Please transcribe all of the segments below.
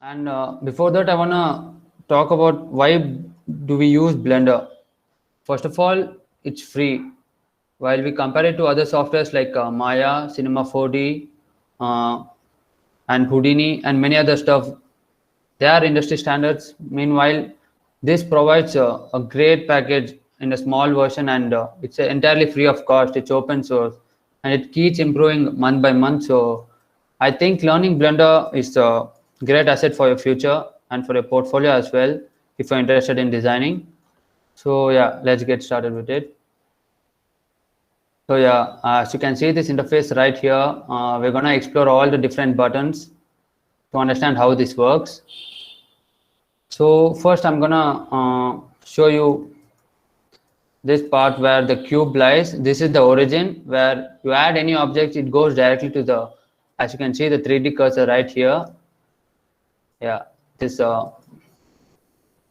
And before that, I wanna talk about why do we use Blender. First of all, it's free. While we compare it to other softwares like Maya, Cinema 4D, uh, and Houdini, and many other stuff, they are industry standards. Meanwhile, this provides a great package in a small version, and it's entirely free of cost. It's open source, and it keeps improving month by month. So, I think learning Blender is a great asset for your future and for your portfolio as well, if you're interested in designing. So, yeah, let's get started with it. So yeah, as you can see this interface right here, we're gonna explore all the different buttons to understand how this works. So first I'm gonna show you this part where the cube lies. This is the origin where you add any object, it goes directly to the, as you can see the 3D cursor right here. Yeah, this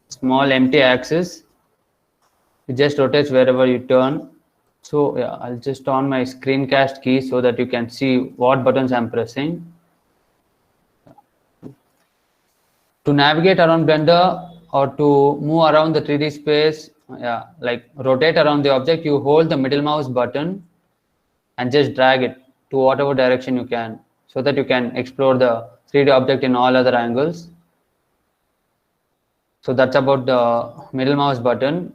small empty axis, it just rotates wherever you turn. So yeah, I'll just turn my screencast key so that you can see what buttons I'm pressing. To navigate around Blender or to move around the 3D space, yeah, like rotate around the object, you hold the middle mouse button and just drag it to whatever direction you can so that you can explore the 3D object in all other angles. So that's about the middle mouse button.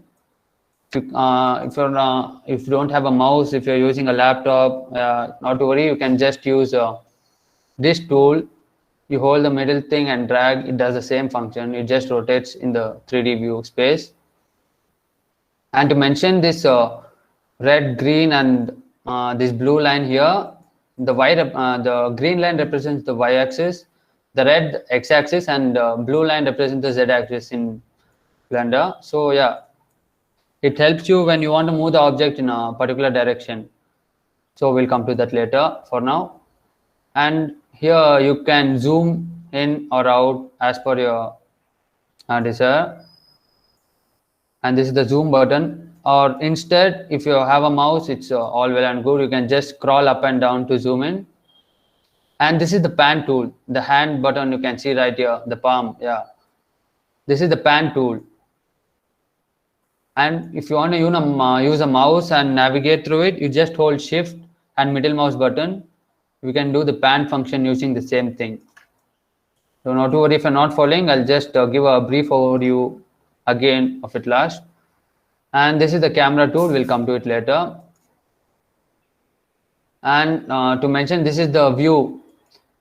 If you don't have a mouse, if you're using a laptop, not to worry, you can just use this tool. You hold the middle thing and drag, it does the same function, it just rotates in the 3D view space. And to mention this red, green and this blue line here, the green line represents the y-axis, the red x-axis, and blue line represents the z-axis in Blender. So yeah, it helps you when you want to move the object in a particular direction. So we'll come to that later. For now, and here you can zoom in or out as per your desire, and this is the zoom button. Or instead, if you have a mouse, it's all well and good, you can just scroll up and down to zoom in. And this is the pan tool, the hand button you can see right here, the palm. Yeah, this is the pan tool. And if you want to use a mouse and navigate through it, you just hold shift and middle mouse button. We can do the pan function using the same thing. So not to worry if you're not following, I'll just give a brief overview again of it last. And this is the camera tool, we'll come to it later. And to mention, this is the view.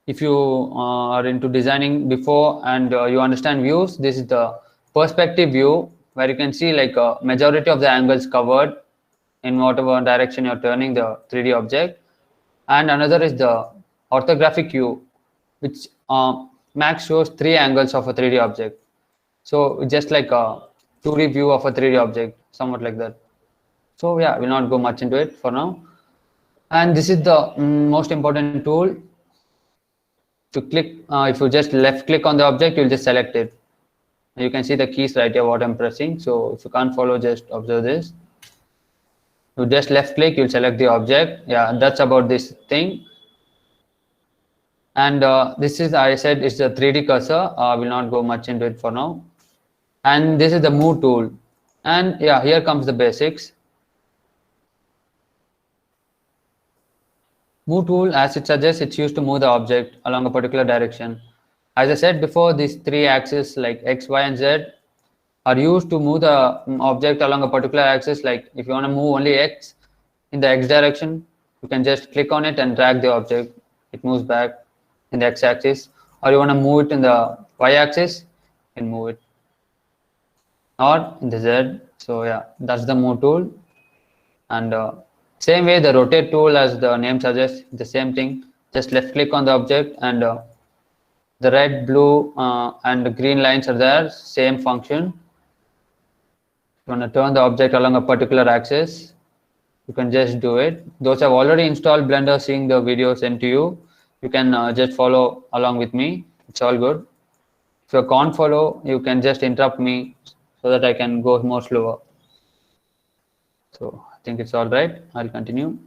If you are into designing before and you understand views, this is the perspective view where you can see like a majority of the angles covered in whatever direction you're turning the 3D object. And another is the orthographic view, which max shows 3 angles of a 3D object. So just like a 2D view of a 3D object, somewhat like that. So yeah, we'll not go much into it for now. And this is the most important tool. To click, if you just left click on the object, you'll just select it. You can see the keys right here, what I'm pressing. So if you can't follow, just observe this. You just left click, you'll select the object. Yeah, that's about this thing. And this is, I said, it's a 3D cursor. I will not go much into it for now. And this is the move tool. And yeah, here comes the basics. Move tool, as it suggests, it's used to move the object along a particular direction. As I said before, these 3 axes like X, Y, and Z are used to move the object along a particular axis. Like if you want to move only X in the X direction, you can just click on it and drag the object. It moves back in the X axis. Or you want to move it in the Y axis, you can move it. Or in the Z. So yeah, that's the move tool. And same way, the rotate tool, as the name suggests, the same thing. Just left click on the object and the red, blue, and the green lines are there, same function. You want to turn the object along a particular axis, you can just do it. Those have already installed Blender, seeing the video sent to you, you can just follow along with me. It's all good. If you can't follow, you can just interrupt me so that I can go more slower. So I think it's all right. I'll continue.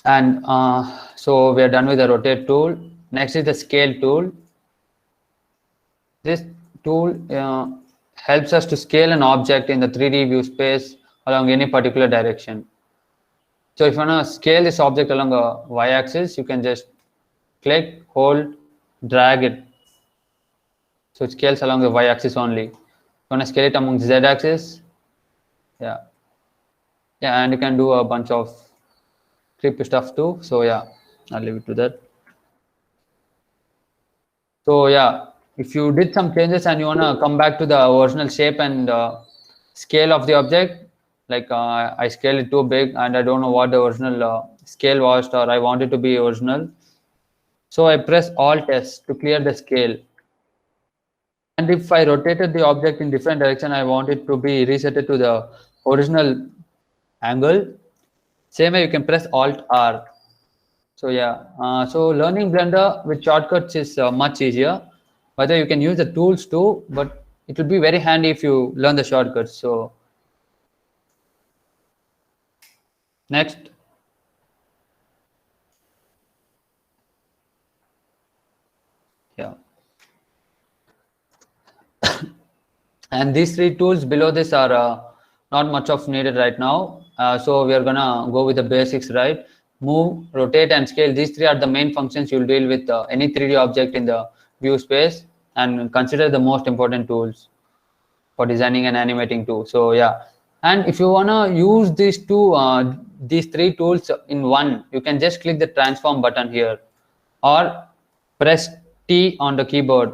And so we are done with the rotate tool. Next is the scale tool. This tool helps us to scale an object in the 3D view space along any particular direction. So if you want to scale this object along a y-axis, you can just click, hold, drag it. So it scales along the y-axis only. You want to scale it among the z-axis, yeah, and you can do a bunch of creepy stuff too. So yeah, I'll leave it to that. So yeah, if you did some changes and you want to come back to the original shape and scale of the object, like I scaled it too big and I don't know what the original scale was, or I want it to be original. So I press Alt S to clear the scale. And if I rotated the object in different direction, I want it to be reset to the original angle. Same way you can press Alt R. So yeah, so learning Blender with shortcuts is much easier. Whether you can use the tools too, but it will be very handy if you learn the shortcuts. So next, yeah, and these three tools below this are not much of needed right now. So we are gonna go with the basics, right? Move, rotate, and scale. These three are the main functions you'll deal with any 3D object in the view space, and consider the most important tools for designing and animating too. So yeah, and if you wanna use these three tools in one, you can just click the transform button here, or press T on the keyboard.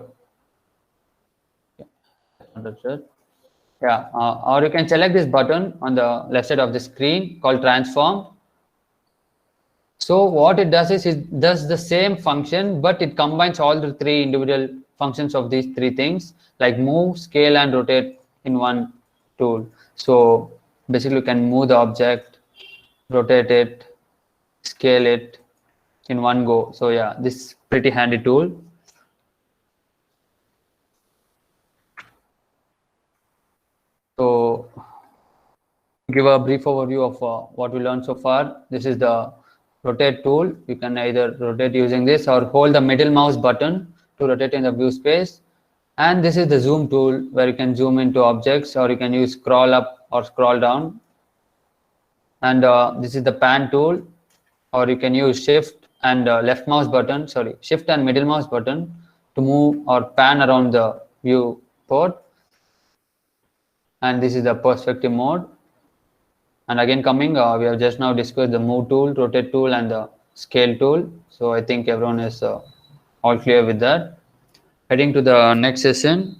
Yeah, or you can select this button on the left side of the screen called transform. So what it does is it does the same function, but it combines all the three individual functions of these three things, like move, scale, and rotate in one tool. So basically you can move the object, rotate it, scale it in one go. So yeah, this is pretty handy tool. So give a brief overview of what we learned so far. This is the rotate tool. You can either rotate using this or hold the middle mouse button to rotate in the view space. And this is the zoom tool, where you can zoom into objects, or you can use scroll up or scroll down. And this is the pan tool, or you can use shift and left mouse button, sorry, shift and middle mouse button to move or pan around the viewport. And this is the perspective mode. And again, coming, we have just now discussed the move tool, rotate tool, and the scale tool. So I think everyone is all clear with that. Heading to the next session,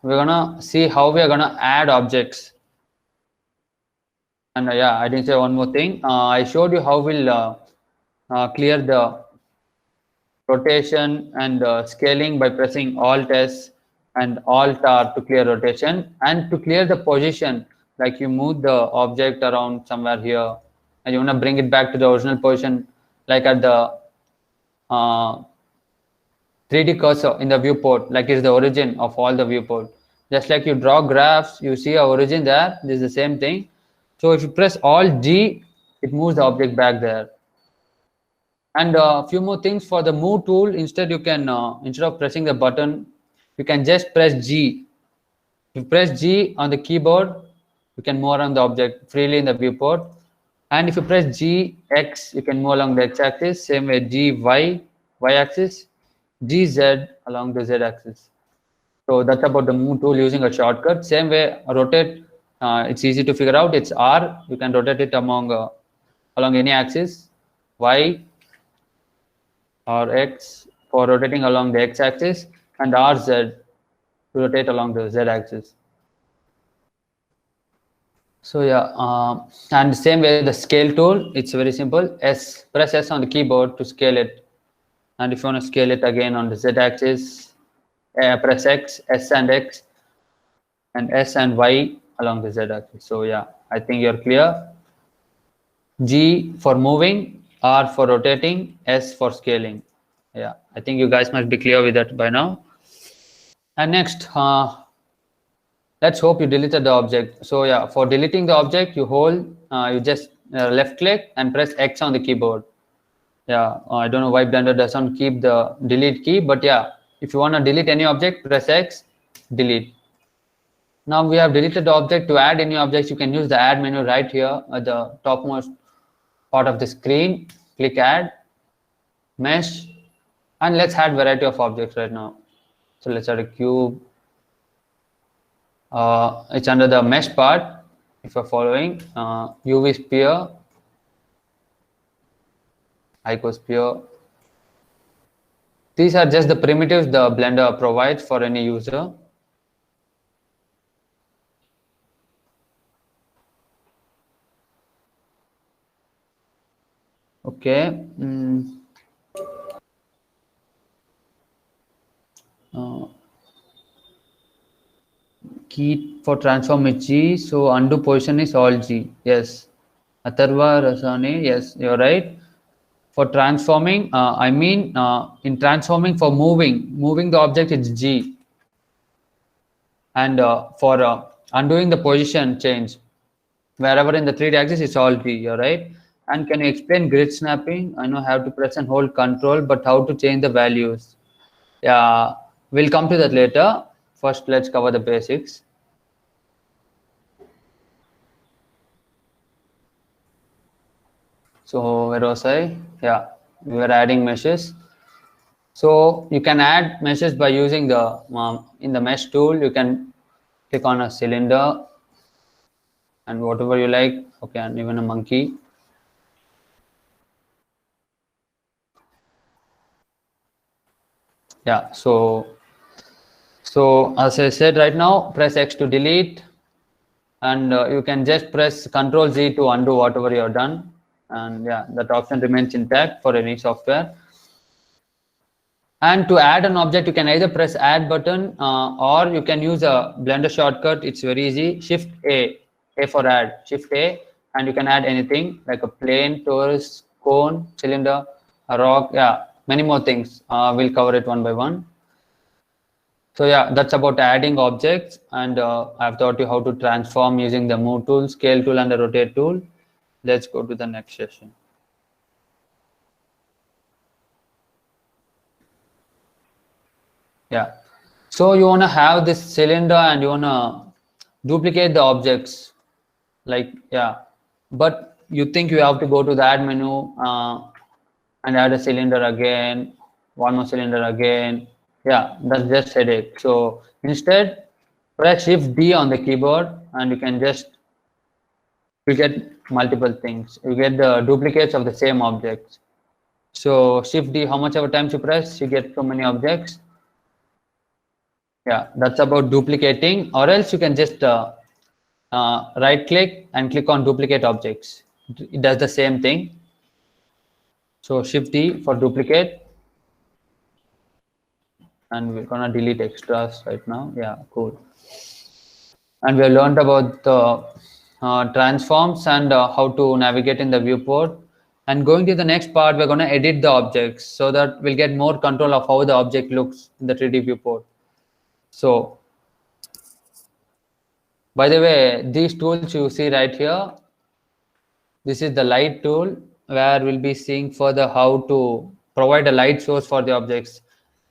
we're gonna see how we are gonna add objects. And yeah, I didn't say one more thing. I showed you how we'll clear the rotation and scaling by pressing Alt S and Alt R to clear rotation, and to clear the position, like you move the object around somewhere here and you want to bring it back to the original position, like at the 3D cursor in the viewport, like it's the origin of all the viewport. Just like you draw graphs, you see a origin there. This is the same thing. So if you press Alt G, it moves the object back there. And a few more things for the move tool. Instead, you can instead of pressing the button, you can just press G. If you press G on the keyboard, you can move around the object freely in the viewport. And if you press G, X, you can move along the X-axis. Same way G, Y, Y-axis, G, Z along the Z-axis. So that's about the move tool using a shortcut. Same way rotate, it's easy to figure out. It's R. You can rotate it along any axis. Y or X for rotating along the X-axis, and RZ to rotate along the Z-axis. So yeah, and same way the scale tool, it's very simple. Press S on the keyboard to scale it, and if you want to scale it again on the Z-axis, press X, S and X, and S and Y along the Z-axis. So yeah, I think you're clear. G for moving, R for rotating, S for scaling. Yeah, I think you guys must be clear with that by now. And next, let's hope you deleted the object. So yeah, for deleting the object, you hold, you just left click and press X on the keyboard. Yeah, I don't know why Blender doesn't keep the delete key, but yeah, If you want to delete any object, press X, delete. Now we have deleted the object. To add any objects, you can use the add menu right here at the topmost part of the screen. Click add, mesh, and let's add variety of objects right now. So let's add a cube. It's under the mesh part. If you're following, UV sphere, icosphere. These are just the primitives the Blender provides for any user. Okay. Key for transform is G, so undo position is all G. Yes. Atharva Rasane, yes, you're right. For transforming, in transforming for moving the object it's G. And for undoing the position change, wherever in the 3D axis it's all G, you're right. And can you explain grid snapping? I know how to press and hold control, but how to change the values? Yeah, we'll come to that later. First, let's cover the basics. So where was I? Yeah, we were adding meshes. So you can add meshes by using the in the mesh tool. You can click on a cylinder and whatever you like. Okay, and even a monkey. Yeah. So as I said right now, press X to delete, and you can just press Ctrl Z to undo whatever you have done. And yeah, that option remains intact for any software. And to add an object, you can either press add button or you can use a Blender shortcut. It's very easy. Shift A for add, Shift A, and you can add anything like a plane, torus, cone, cylinder, a rock. Yeah, many more things. We'll cover it one by one. So yeah, that's about adding objects, and I've taught you how to transform using the move tool, scale tool, and the rotate tool. Let's go to the next session. Yeah, so you want to have this cylinder and you want to duplicate the objects, like, yeah, but you think you have to go to the add menu and add a cylinder again, one more cylinder again. Yeah, that's just headache. So instead, press Shift D on the keyboard and you can just, you get multiple things. You get the duplicates of the same objects. So Shift D, how much ever times you press, you get so many objects. Yeah, that's about duplicating, or else you can just right click and click on duplicate objects. It does the same thing. So Shift D for duplicate, and we're gonna delete extras right now. Yeah, cool. And we have learned about the transforms and how to navigate in the viewport. And going to the next part, we're gonna edit the objects so that we'll get more control of how the object looks in the 3D viewport. So, by the way, these tools you see right here, this is the light tool where we'll be seeing further how to provide a light source for the objects.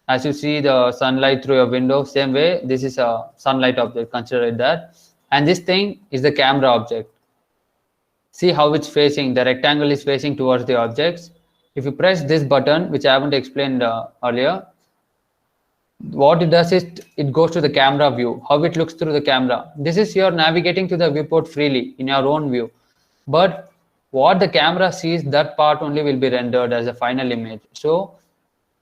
As you see the sunlight through your window, same way, this is a sunlight object, consider it that. And this thing is the camera object. See how it's facing, the rectangle is facing towards the objects. If you press this button, which I haven't explained earlier, what it does is it goes to the camera view, how it looks through the camera. This is you're navigating to the viewport freely in your own view, but what the camera sees, that part only will be rendered as a final image. So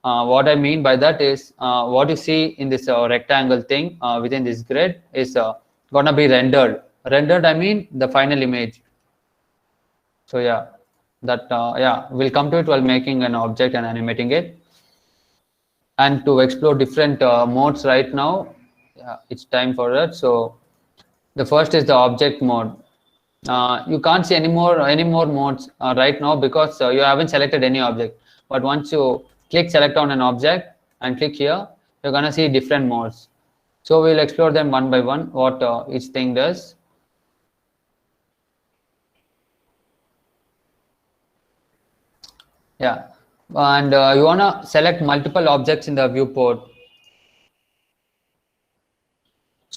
what I mean by that is what you see in this rectangle thing within this grid is gonna be rendered. Rendered, I mean the final image. So yeah, that yeah, we'll come to it while making an object and animating it. And to explore different modes right now, yeah, it's time for that. So the first is the object mode. You can't see any more modes right now because you haven't selected any object. But once you click select on an object and click here, you're gonna see different modes. So we'll explore them one by one, what each thing does. Yeah, and you wanna select multiple objects in the viewport.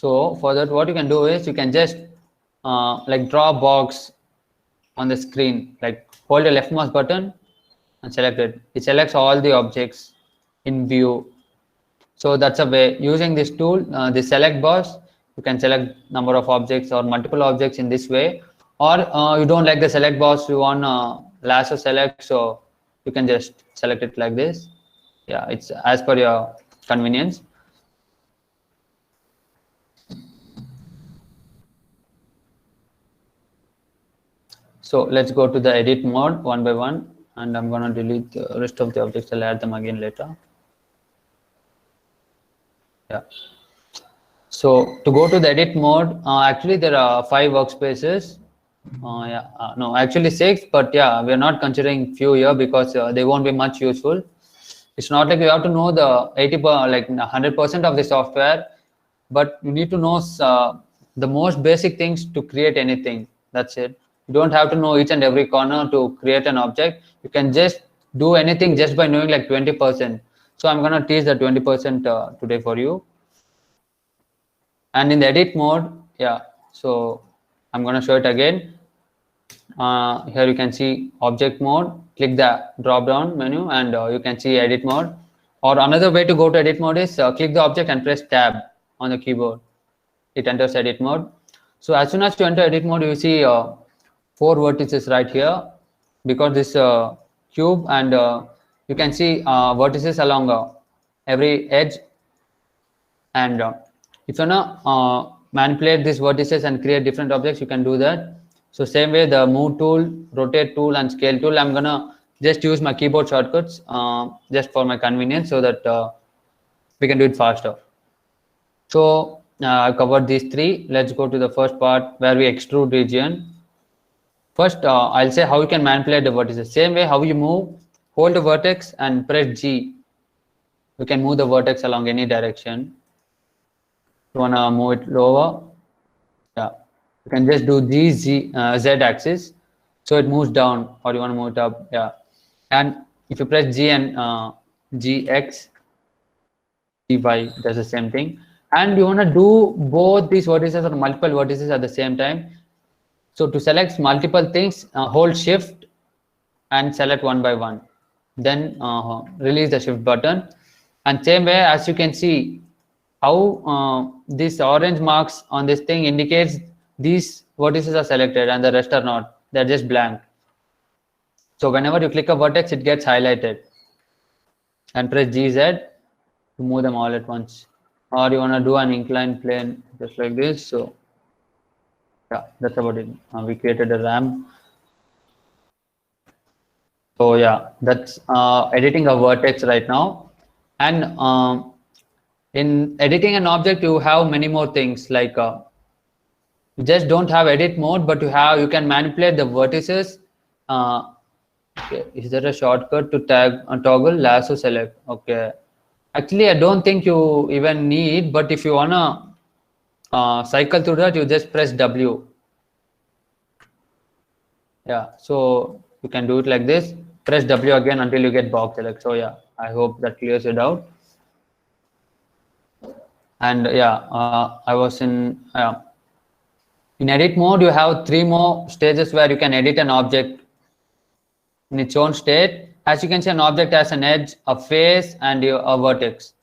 So for that, what you can do is you can just like draw a box on the screen, like hold the left mouse button and select it. It selects all the objects in view. So that's a way. Using this tool, the select box, you can select number of objects or multiple objects in this way. Or you don't like the select box, you want lasso select, so you can just select it like this. Yeah, it's as per your convenience. So let's go to the edit mode one by one, and I'm gonna delete the rest of the objects. I'll add them again later. Yeah. So to go to the edit mode, actually there are 5 workspaces. No, actually 6, but yeah, we are not considering few here because they won't be much useful. It's not like you have to know the 100% of the software, but you need to know the most basic things to create anything. That's it. You don't have to know each and every corner to create an object. You can just do anything just by knowing like 20%. So I'm gonna teach the 20% today for you. And in the edit mode, yeah, so I'm going to show it again. Here you can see object mode. Click the drop down menu and you can see edit mode. Or another way to go to edit mode is click the object and press tab on the keyboard. It enters edit mode. So as soon as you enter edit mode, you see 4 vertices right here, because this cube, and you can see vertices along every edge. And if you wanna manipulate these vertices and create different objects, you can do that. So same way, the move tool, rotate tool, and scale tool, I'm gonna just use my keyboard shortcuts just for my convenience, so that we can do it faster. So I've covered these 3. Let's go to the first part where we extrude region. First, I'll say how you can manipulate the vertices. Same way, how you move, hold the vertex and press G. You can move the vertex along any direction. You want to move it lower, yeah, you can just do Z axis, so it moves down, or you want to move it up, yeah. And if you press G and GX, GY, does the same thing. And you want to do both these vertices or multiple vertices at the same time. So to select multiple things, hold shift and select one by one, then release the shift button. And same way, as you can see, how this orange marks on this thing indicates these vertices are selected and the rest are not. They're just blank. So whenever you click a vertex, it gets highlighted. And press GZ to move them all at once. Or you want to do an inclined plane just like this. So yeah, that's about it. We created a ramp. So yeah, that's editing a vertex right now. And in editing an object, you have many more things, like you just don't have edit mode, but you can manipulate the vertices. Okay. Is there a shortcut to toggle lasso select? Okay, actually I don't think you even need, but if you wanna cycle through that, you just press W. Yeah, so you can do it like this. Press W again until you get box select. So yeah, I hope that clears it out. And yeah, I was in edit mode. You have 3 more stages where you can edit an object in its own state. As you can see, an object has an edge, a face, and a vertex.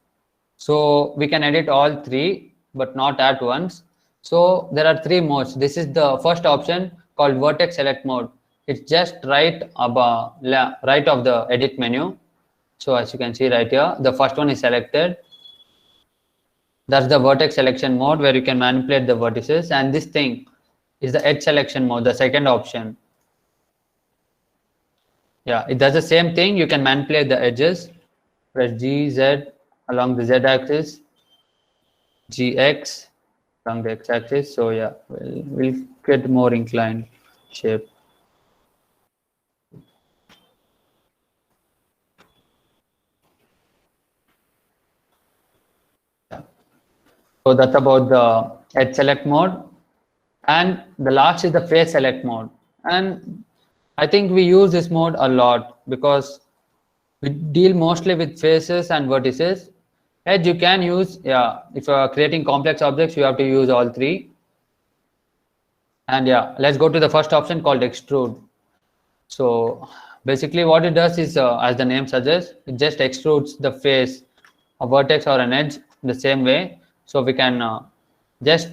So we can edit all 3, but not at once. So there are 3 modes. This is the first option called vertex select mode. It's just right of the edit menu. So as you can see right here, the first one is selected. That's the vertex selection mode, where you can manipulate the vertices. And this thing is the edge selection mode, the second option. Yeah, it does the same thing. You can manipulate the edges. Press G, Z along the Z axis, GX along the X axis. So yeah, we'll get more inclined shape. So that's about the edge select mode. And the last is the face select mode. And I think we use this mode a lot because we deal mostly with faces and vertices. Edge you can use, yeah, if you are creating complex objects, you have to use all three. And yeah, let's go to the first option called extrude. So basically what it does is, as the name suggests, it just extrudes the face, a vertex or an edge the same way. So we can just,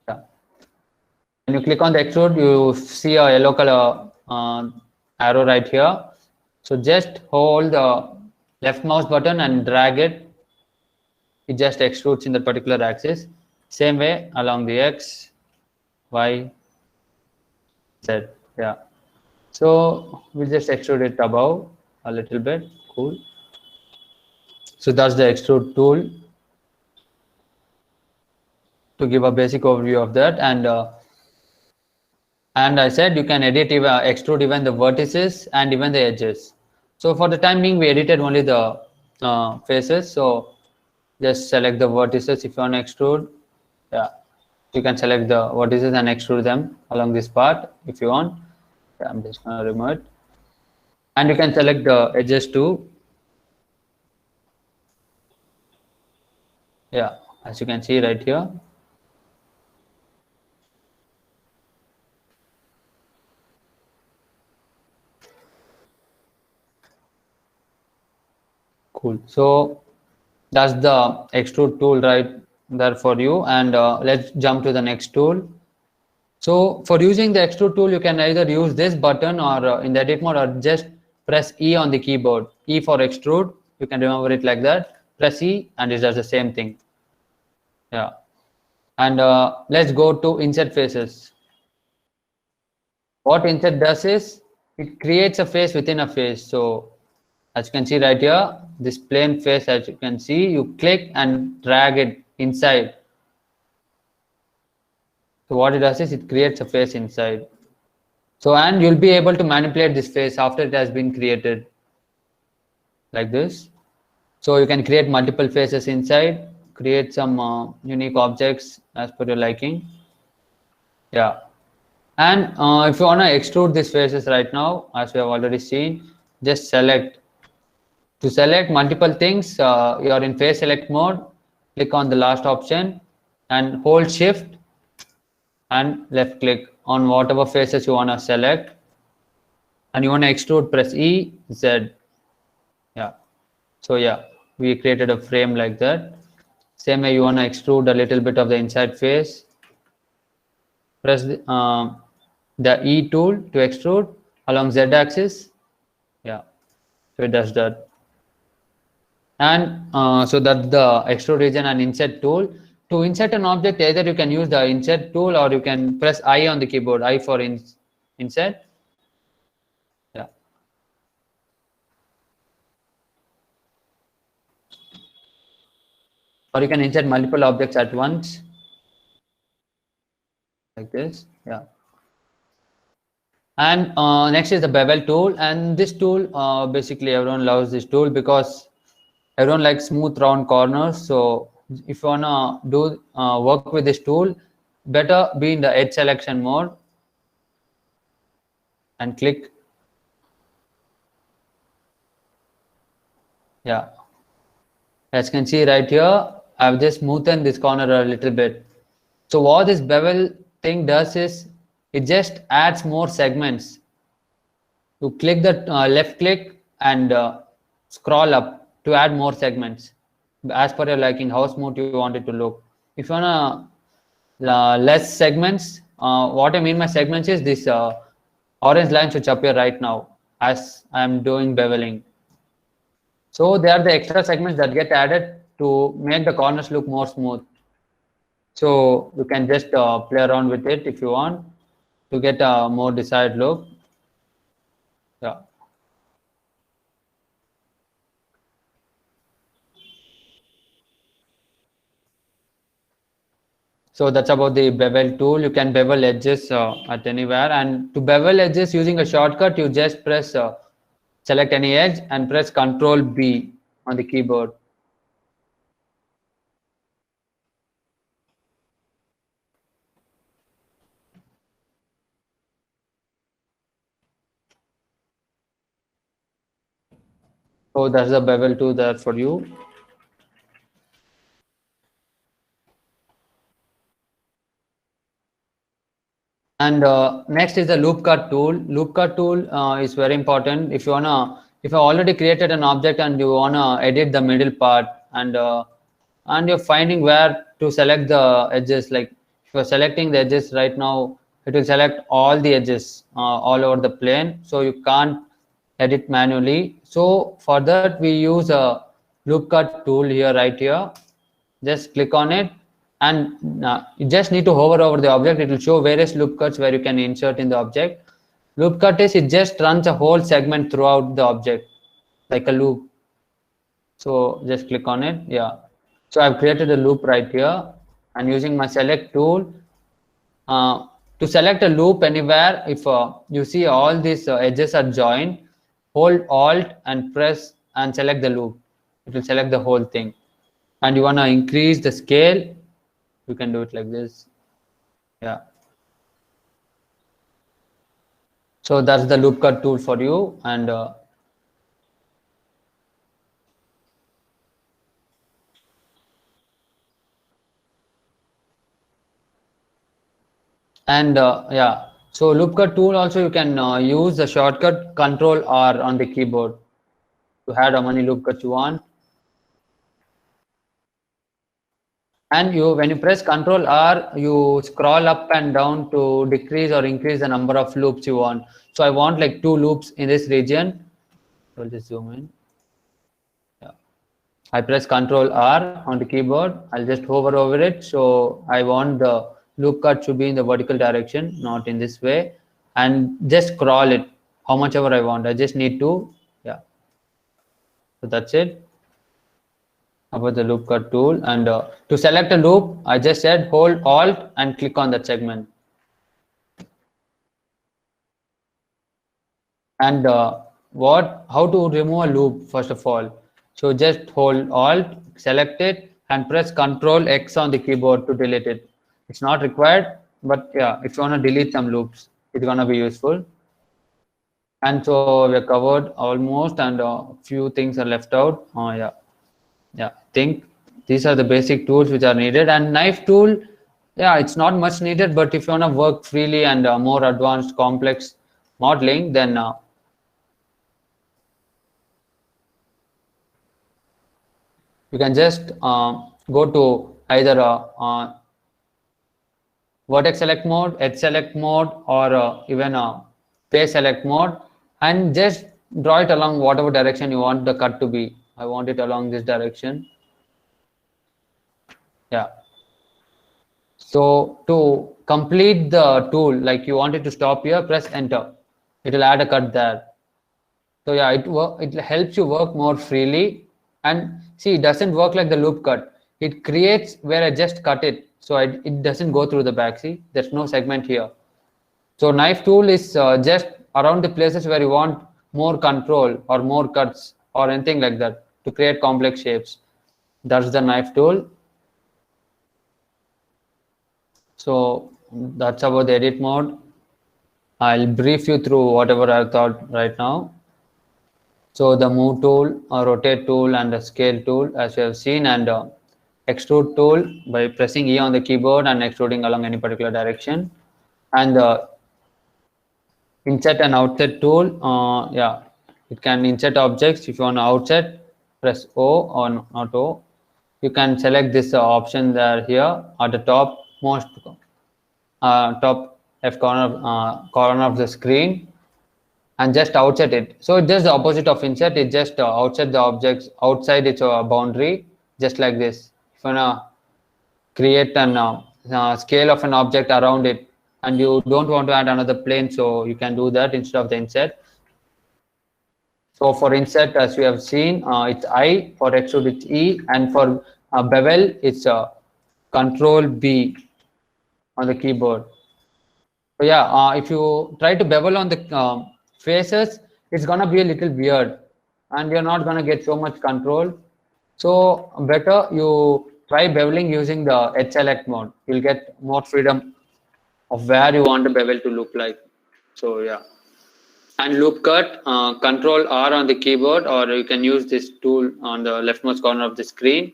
yeah. When you click on the extrude, you see a yellow color arrow right here. So just hold the left mouse button and drag it. It just extrudes in the particular axis. Same way along the X, Y, Z. Yeah. So we'll just extrude it above a little bit. Cool. So that's the extrude tool, to give a basic overview of that. And I said you can edit even, extrude even the vertices and even the edges. So for the time being, we edited only the faces. So just select the vertices if you want to extrude. Yeah, you can select the vertices and extrude them along this part if you want. Yeah, I'm just going to remove it. And you can select the edges too. Yeah, as you can see right here. Cool. So that's the extrude tool right there for you. And let's jump to the next tool. So for using the extrude tool, you can either use this button or in the edit mode, or just press E on the keyboard. E for extrude. You can remember it like that. Press E and it does the same thing. Yeah. And let's go to insert faces. What insert does is it creates a face within a face. So as you can see right here, this plain face, as you can see, you click and drag it inside. So what it does is it creates a face inside. So, and you'll be able to manipulate this face after it has been created like this. So you can create multiple faces inside, create some unique objects as per your liking. Yeah. And if you want to extrude these faces right now, as we have already seen, just select. To select multiple things, you are in face select mode, click on the last option and hold shift and left click on whatever faces you want to select. And you want to extrude, press E, Z. Yeah. So yeah, we created a frame like that. Same way you want to extrude a little bit of the inside face. Press the E tool to extrude along Z axis. Yeah, so it does that. And so that's the extrude region and insert tool. To insert an object, either you can use the insert tool or you can press I on the keyboard, I for insert. Yeah. Or you can insert multiple objects at once, like this. Yeah. And next is the bevel tool. And this tool, basically everyone loves this tool because everyone likes smooth round corners. So if you wanna do work with this tool, better be in the edge selection mode and click. Yeah, as you can see right here, I've just smoothened this corner a little bit. So what this bevel thing does is it just adds more segments. You click the left click and scroll up to add more segments as per your liking, how smooth you want it to look. If you wanna less segments, what I mean by segments is this orange lines which appear right now as I'm doing beveling. So they are the extra segments that get added to make the corners look more smooth. So you can just play around with it if you want to get a more desired look. Yeah. So that's about the bevel tool. You can bevel edges at anywhere, and to bevel edges using a shortcut, you just press select any edge and press Control B on the keyboard. So that's the bevel tool there for you. And next is the loop cut tool. Loop cut tool is very important if if you already created an object and you wanna edit the middle part, and you're finding where to select the edges. Like if you're selecting the edges right now, it will select all the edges all over the plane, so you can't edit manually. So for that we use a loop cut tool here, right here. Just click on it, and you just need to hover over the object. It will show various loop cuts where you can insert in the object. Loop cut is, it just runs a whole segment throughout the object like a loop. So just click on it. Yeah, so I've created a loop right here, and using my select tool to select a loop anywhere. If you see all these edges are joined, hold alt and press and select the loop. It will select the whole thing. And you want to increase the scale, you can do it like this. Yeah, so that's the loop cut tool for you. Yeah, so loop cut tool also, you can use the shortcut Control R on the keyboard to add how many loop cuts you want. And you, when you press Control R, you scroll up and down to decrease or increase the number of loops you want. So I want like 2 loops in this region. So I'll just zoom in. Yeah. I press Control R on the keyboard. I'll just hover over it. So I want the loop cut to be in the vertical direction, not in this way. And just scroll it how much ever I want. I just need to, yeah. So that's it about the loop cut tool. And to select a loop, I just said hold alt and click on that segment. And how to remove a loop, first of all. So just hold alt, select it, and press Control X on the keyboard to delete it. It's not required, but yeah, if you want to delete some loops, it's gonna be useful. And so we're covered almost, and a few things are left out. Oh yeah, I think these are the basic tools which are needed. And knife tool, yeah, it's not much needed, but if you want to work freely and more advanced complex modeling, then you can just go to either vertex select mode, edge select mode, or even face select mode, and just draw it along whatever direction you want the cut to be. I want it along this direction. Yeah. So to complete the tool, like you want it to stop here, press enter. It will add a cut there. So yeah, it helps you work more freely. And see, it doesn't work like the loop cut. It creates where I just cut it, so it doesn't go through the back. See, there's no segment here. So knife tool is just around the places where you want more control or more cuts or anything like that to create complex shapes. That's the knife tool. So that's about the edit mode. I'll brief you through whatever I thought right now. So the move tool, rotate tool, and the scale tool, as you have seen, and extrude tool by pressing E on the keyboard and extruding along any particular direction. And the insert and outset tool, yeah, it can insert objects. If you want to outset, press O or not O. You can select this option there here at the top most top left corner of the screen, and just outset it. So it's just the opposite of insert. It just outset the objects outside its boundary, just like this. If you wanna create an scale of an object around it, and you don't want to add another plane, so you can do that instead of the insert. So for insert, as you have seen, it's I. For extrude, it's E, and for bevel, it's Control B on the keyboard. So yeah, if you try to bevel on the faces, it's gonna be a little weird, and you're not gonna get so much control. So better you try beveling using the edge select mode. You'll get more freedom of where you want the bevel to look like. So yeah. And loop cut, control R on the keyboard, or you can use this tool on the leftmost corner of the screen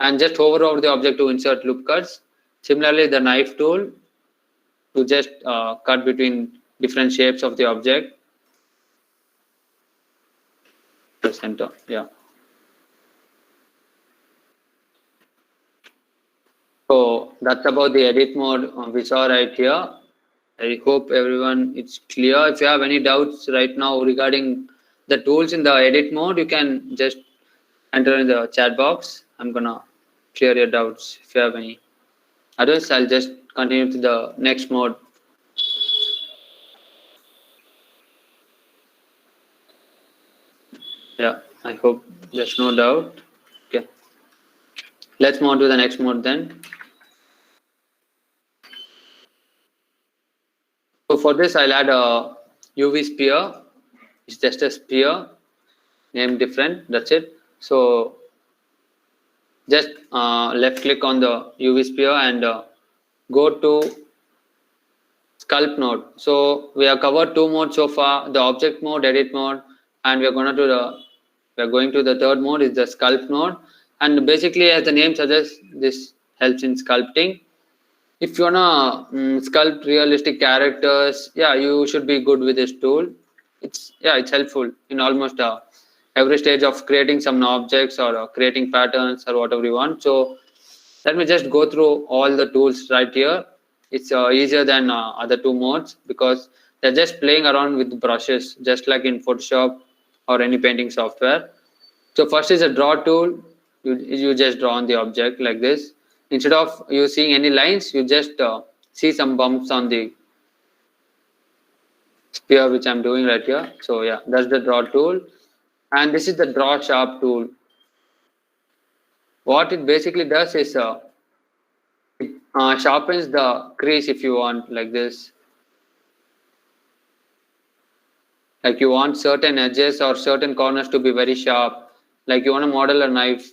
and just hover over the object to insert loop cuts. Similarly, the knife tool to just cut between different shapes of the object. Press enter. Yeah. So that's about the edit mode we saw right here. I hope everyone it's clear. If you have any doubts right now regarding the tools in the edit mode, you can just enter in the chat box. I'm gonna clear your doubts if you have any. Otherwise, I'll just continue to the next mode. Yeah, I hope there's no doubt. Okay, let's move on to the next mode then. So for this, I'll add a UV sphere. It's just a sphere, name different. That's it. So just left click on the UV sphere and go to sculpt node. So we have covered two modes so far: the object mode, edit mode, and we are going to the third mode is the sculpt mode. And basically, as the name suggests, this helps in sculpting. If you wanna sculpt realistic characters, yeah, you should be good with this tool. It's helpful in almost every stage of creating some objects or creating patterns or whatever you want. So let me just go through all the tools right here. It's easier than other two modes because they're just playing around with brushes, just like in Photoshop or any painting software. So first is a draw tool. You just draw on the object like this. Instead of you seeing any lines, you just see some bumps on the sphere, which I'm doing right here. So yeah, that's the draw tool. And this is the draw sharp tool. What it basically does is sharpens the crease if you want like this. Like you want certain edges or certain corners to be very sharp. Like you want to model a knife,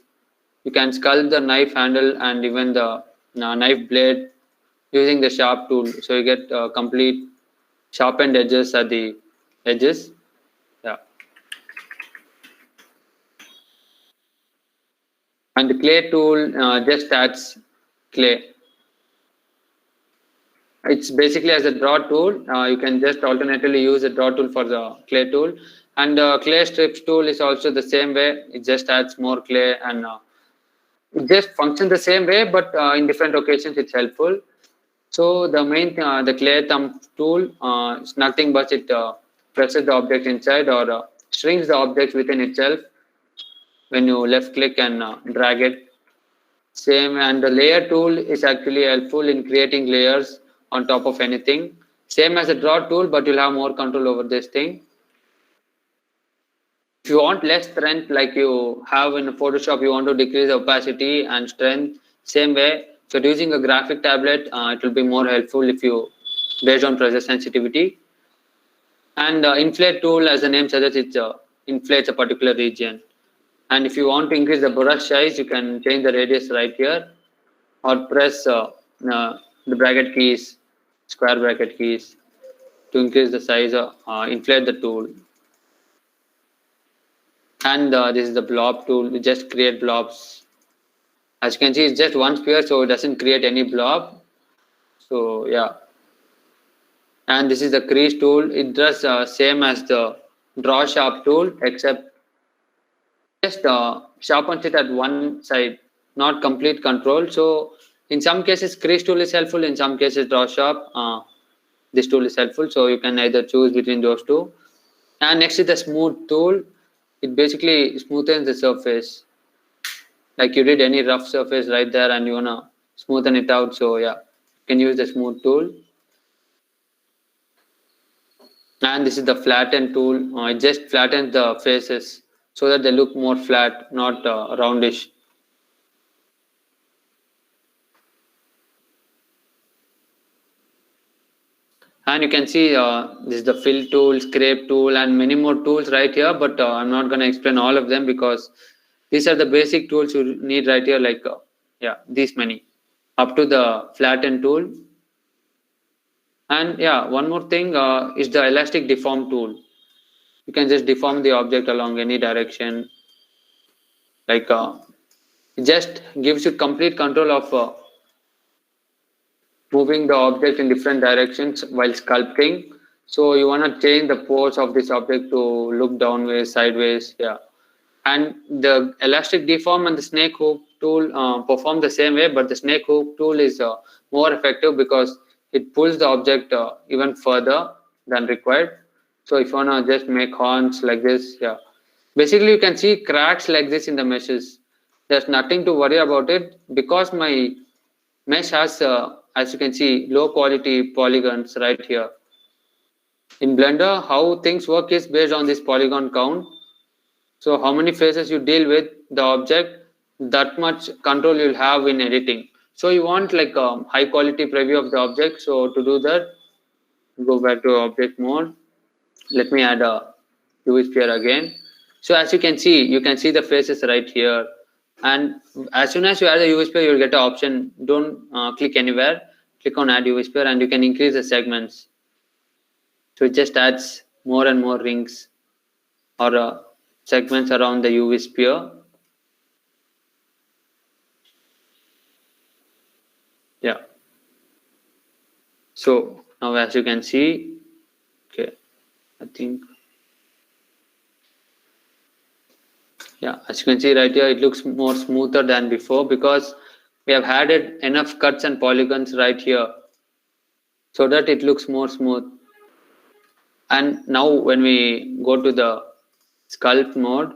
you can sculpt the knife handle and even the knife blade using the sharp tool. So you get complete sharpened edges at the edges. Yeah. And the clay tool just adds clay. It's basically as a draw tool. You can just alternatively use a draw tool for the clay tool. And the clay strips tool is also the same way. It just adds more clay and it just functions the same way, but in different occasions it's helpful. So the main thing, the clay thumb tool is nothing but it presses the object inside or shrinks the object within itself when you left click and drag it. Same, and the layer tool is actually helpful in creating layers on top of anything. Same as the draw tool, but you'll have more control over this thing. If you want less strength, like you have in Photoshop, you want to decrease opacity and strength. Same way, if you're using a graphic tablet, it will be more helpful if you based on pressure sensitivity. And inflate tool, as the name suggests, it inflates a particular region. And if you want to increase the brush size, you can change the radius right here, or press the bracket keys, square bracket keys, to increase the size, inflate the tool. And this is the blob tool. We just create blobs. As you can see, it's just one sphere, so it doesn't create any blob. So yeah. And this is the crease tool. It does same as the draw sharp tool, except just sharpens it at one side, not complete control. So in some cases, crease tool is helpful. In some cases, draw sharp. This tool is helpful. So you can either choose between those two. And next is the smooth tool. It basically smoothens the surface. Like you did any rough surface right there and you wanna smoothen it out. So yeah, you can use the smooth tool. And this is the flatten tool. It just flattens the faces so that they look more flat, not roundish. And you can see this is the fill tool, scrape tool, and many more tools right here. But I'm not going to explain all of them because these are the basic tools you need right here. Like yeah, these many up to the flatten tool. And yeah, one more thing is the elastic deform tool. You can just deform the object along any direction. Like it just gives you complete control of moving the object in different directions while sculpting. So you want to change the pose of this object to look downwards, sideways, yeah. And the elastic deform and the snake hook tool perform the same way, but the snake hook tool is more effective because it pulls the object even further than required. So if you want to just make horns like this, yeah. Basically, you can see cracks like this in the meshes. There's nothing to worry about it because my mesh has, as you can see, low quality polygons right here. In Blender, how things work is based on this polygon count. So how many faces you deal with the object, that much control you'll have in editing. So you want like a high quality preview of the object. So to do that, go back to object mode. Let me add a UV sphere again. So as you can see the faces right here. And as soon as you add the UV sphere, you'll get an option. Don't click anywhere. Click on add UV sphere and you can increase the segments. So it just adds more and more rings or segments around the UV sphere. Yeah. So now as you can see, okay, I think, yeah, as you can see right here, it looks more smoother than before because we have added enough cuts and polygons right here so that it looks more smooth. And now when we go to the sculpt mode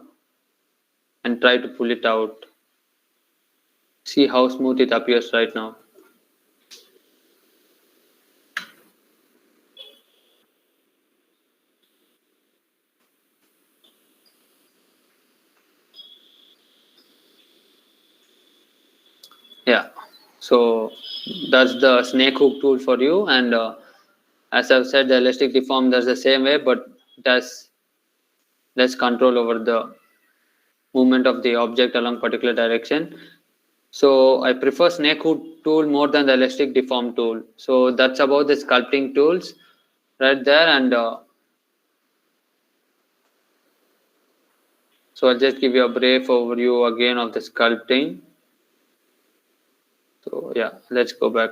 and try to pull it out, see how smooth it appears right now. Yeah, so that's the snake hook tool for you. And as I've said, the elastic deform does the same way, but it has less control over the movement of the object along particular direction. So I prefer snake hook tool more than the elastic deform tool. So that's about the sculpting tools right there. And so I'll just give you a brief overview again of the sculpting. So yeah, let's go back.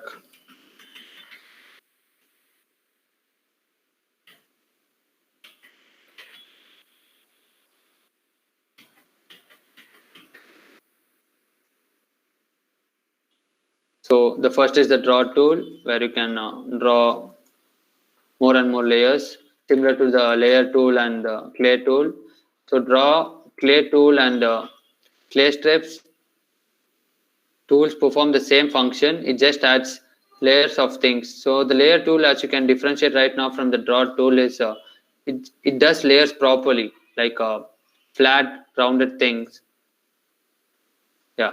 So the first is the draw tool where you can draw more and more layers similar to the layer tool and clay tool. So draw, clay tool and clay strips tools perform the same function. It just adds layers of things. So the layer tool, as you can differentiate right now from the draw tool, is it does layers properly, like flat rounded things. Yeah,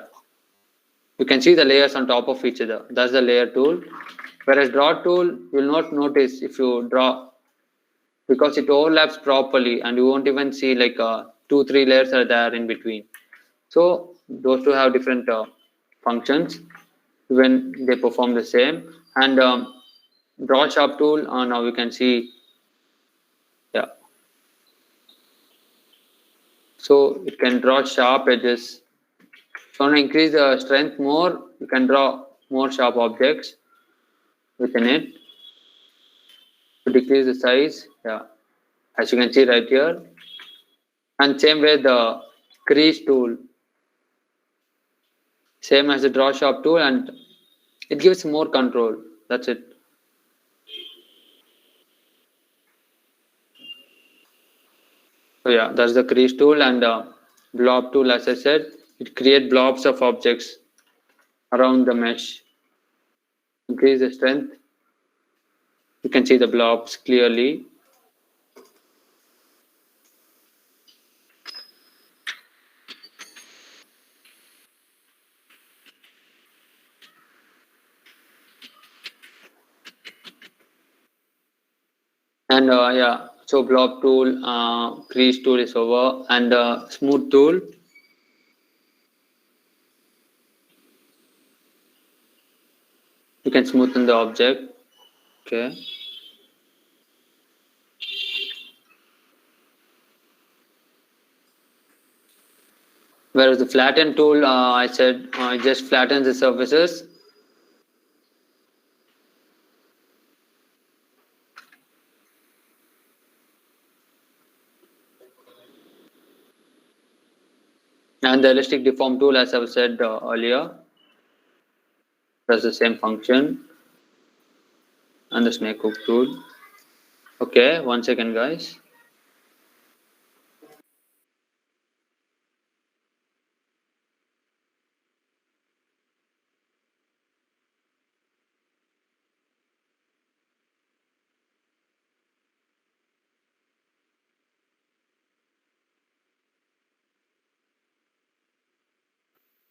you can see the layers on top of each other. That's the layer tool. Whereas draw tool, you will not notice if you draw because it overlaps properly and you won't even see like 2-3 layers are there in between. So those two have different functions when they perform the same. And draw sharp tool, now we can see, yeah, so it can draw sharp edges. So want to increase the strength more, you can draw more sharp objects within it. To decrease the size, yeah, as you can see right here. And same way the crease tool, same as the draw sharp tool, and it gives more control. That's it. So yeah, that's the crease tool. And blob tool, as I said, it creates blobs of objects around the mesh. Increase the strength, you can see the blobs clearly. And yeah, so blob tool, crease tool is over. And smooth tool, you can smoothen the object. Okay. Whereas the flatten tool, I said it just flattens the surfaces. And the elastic deform tool, as I've said earlier, does the same function. And the snake hook tool. Okay, 1 second, guys.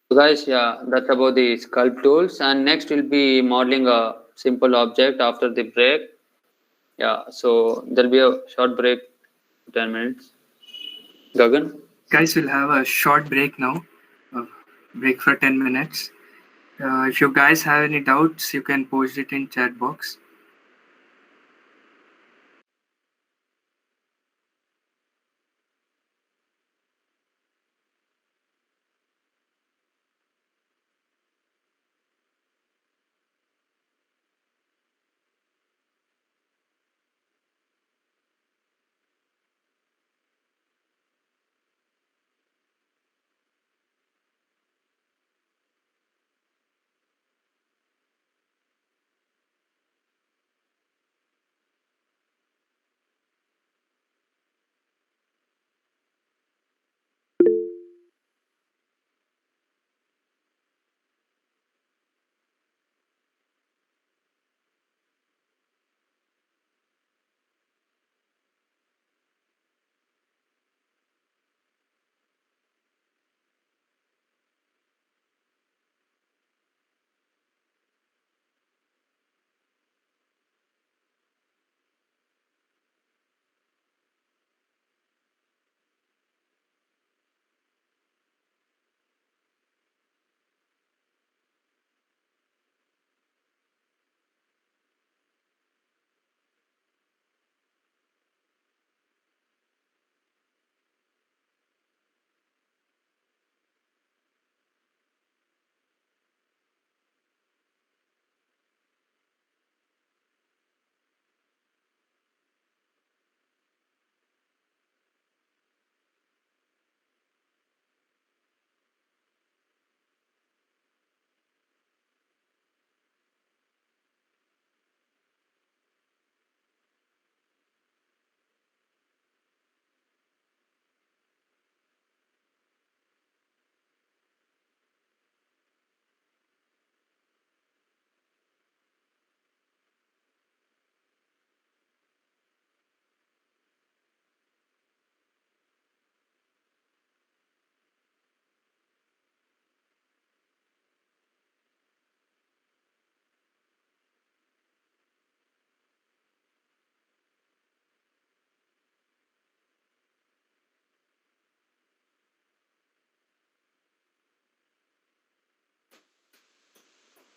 So guys, yeah, that's about the sculpt tools. And next we'll be modeling a simple object after the break. Yeah, so there'll be a short break, 10 minutes. Gagan? Guys, we'll have a short break now. Break for 10 minutes. If you guys have any doubts, you can post it in chat box.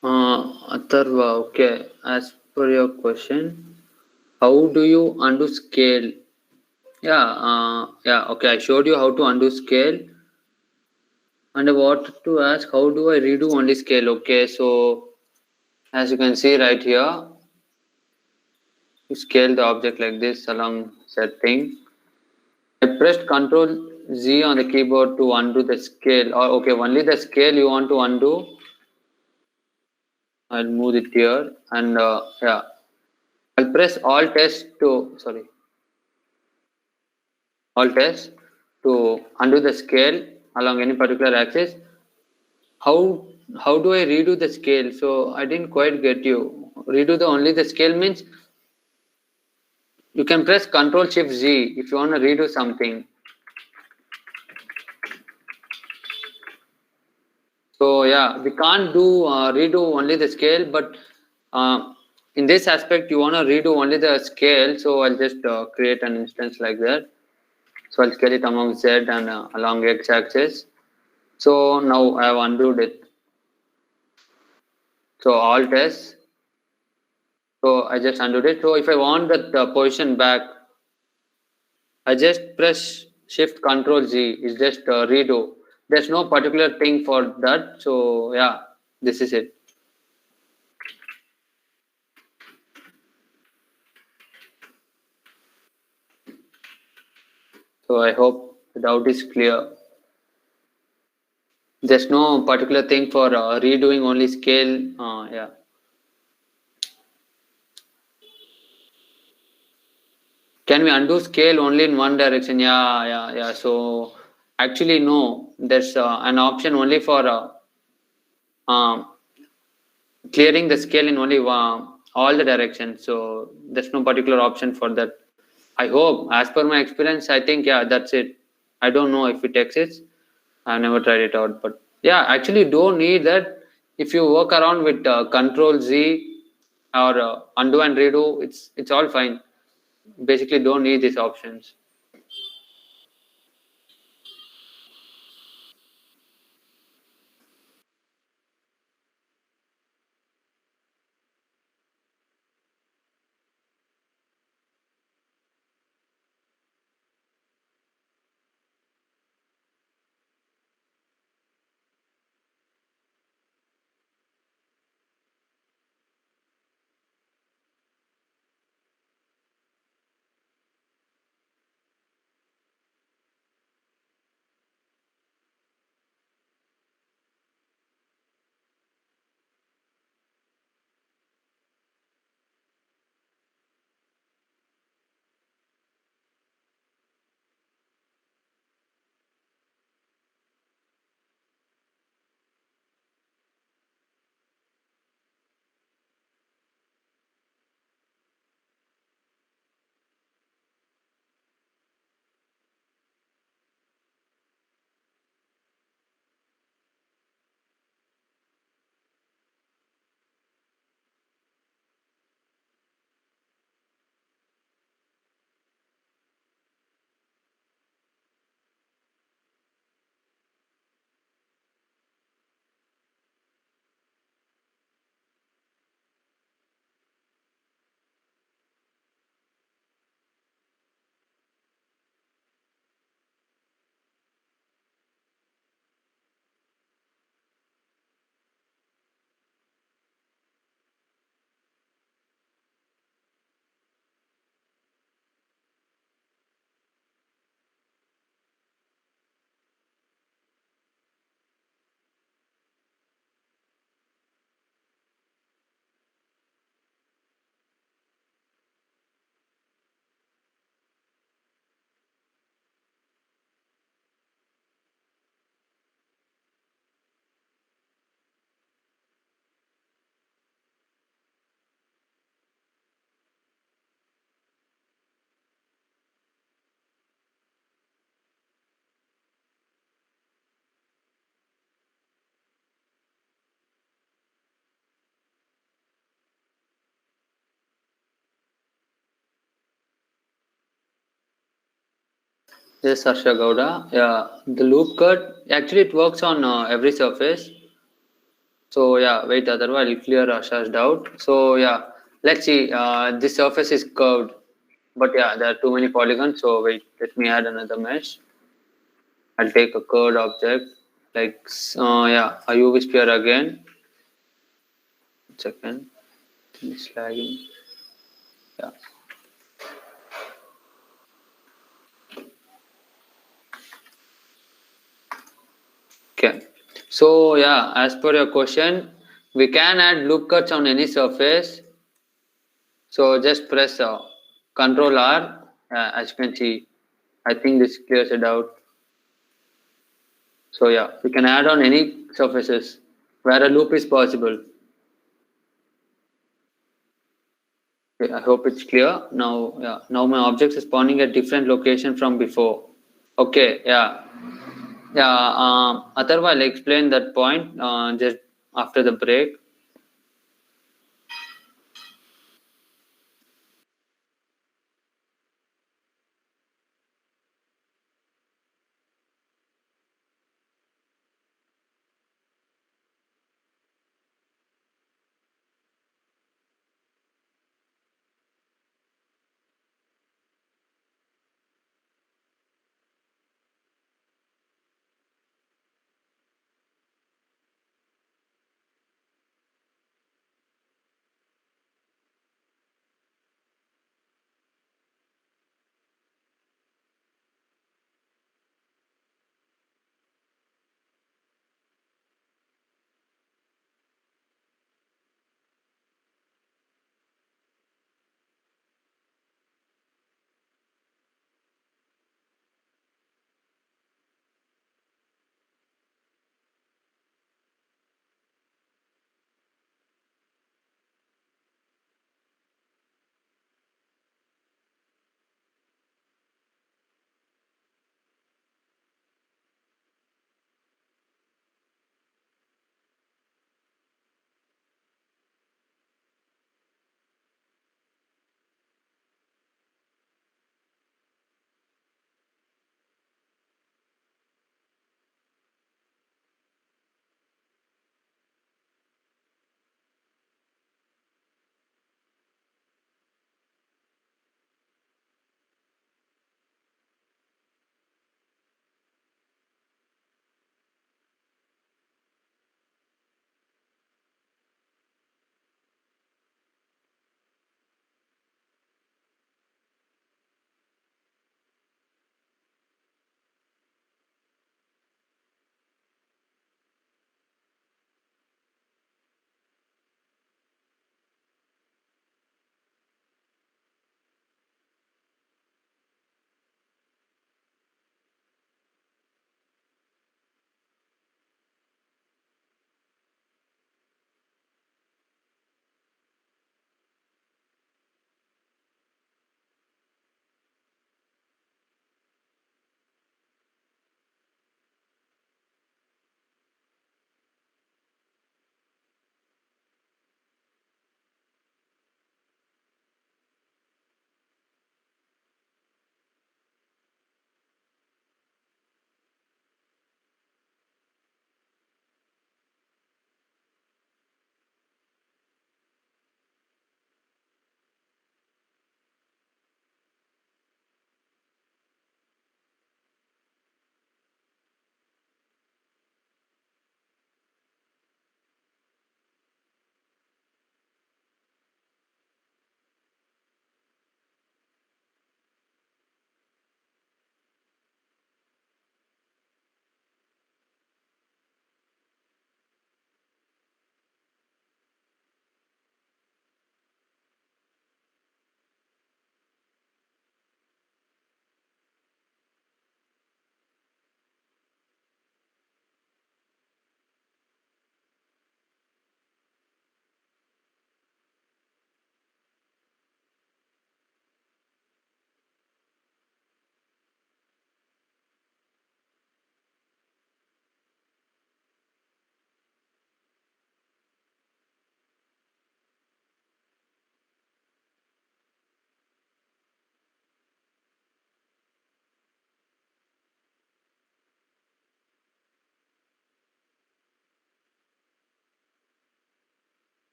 Atharva, okay. As per your question, how do you undo scale? Yeah, okay. I showed you how to undo scale. And I wanted to ask, how do I redo only scale? Okay, so as you can see right here, you scale the object like this along that thing. I pressed Control Z on the keyboard to undo the scale. Or okay, only the scale you want to undo. I'll move it here, and yeah, I'll press Alt S to Alt S to undo the scale along any particular axis. How how do I redo the scale? So I didn't quite get you. Redo the only the scale means you can press Control Shift Z if you want to redo something. So yeah, we can't do redo only the scale, but in this aspect you want to redo only the scale. So I'll just create an instance like that. So I'll scale it among Z and along X axis. So now I have undone it. So Alt S. So I just undid it. So if I want that position back, I just press Shift Control Z. It's just redo. There's no particular thing for that. So yeah, this is it. So I hope the doubt is clear. There's no particular thing for redoing only scale. Yeah. Can we undo scale only in one direction? Yeah, yeah, yeah. So actually, no. There's an option only for um, clearing the scale in only all the directions. So there's no particular option for that. I hope, as per my experience, I think yeah, that's it. I don't know if it exists. I've never tried it out, but yeah, actually, you don't need that. If you work around with Control Z or undo and redo, it's all fine. Basically, don't need these options. Yes, Harsha Gowda. Yeah, the loop cut actually it works on every surface. So yeah, wait, otherwise I'll clear Harsha's doubt. So yeah, let's see. This surface is curved, but yeah, there are too many polygons. So wait, let me add another mesh. I'll take a curved object like yeah, a UV sphere again. Second, it's lagging. Yeah. Okay. So yeah, as per your question, we can add loop cuts on any surface. So just press Control R. As you can see, I think this clears it out. So yeah, we can add on any surfaces where a loop is possible. Okay, I hope it's clear. Now, yeah, now my objects is spawning at different location from before. Okay, yeah, yeah. Otherwise, I'll explain that point just after the break.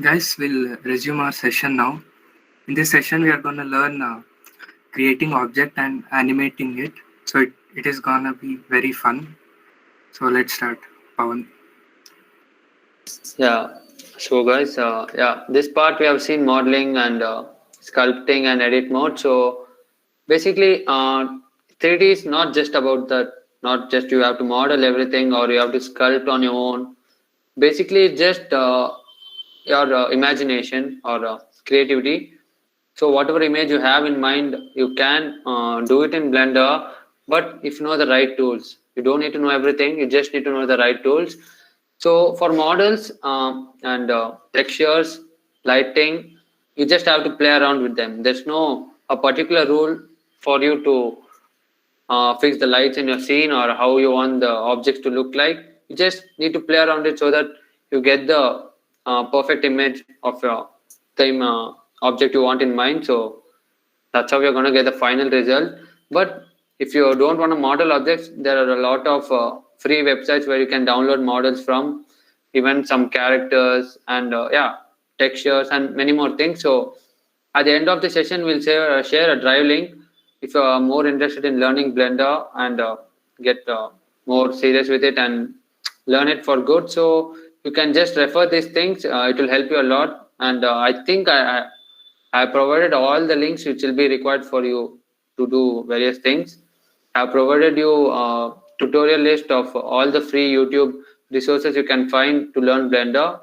Guys, we'll resume our session now. In this session, we are going to learn creating object and animating it. So it is going to be very fun. So let's start, Pawan. Yeah. So guys, yeah, this part we have seen modeling and sculpting and edit mode. So basically, 3D is not just about that. Not just you have to model everything or you have to sculpt on your own. Basically, it's just your imagination or creativity. So whatever image you have in mind, you can do it in Blender, but if you know the right tools, you don't need to know everything. You just need to know the right tools. So for models and textures, lighting, you just have to play around with them. There's no a particular rule for you to fix the lights in your scene or how you want the objects to look like. You just need to play around it so that you get the perfect image of your same object you want in mind. So that's how you're going to get the final result. But if you don't want to model objects, there are a lot of free websites where you can download models from, even some characters and yeah, textures and many more things. So at the end of the session, we'll share a drive link if you are more interested in learning Blender and get more serious with it and learn it for good. So you can just refer these things. It will help you a lot. And I think I provided all the links which will be required for you to do various things. I have provided you a tutorial list of all the free YouTube resources you can find to learn Blender,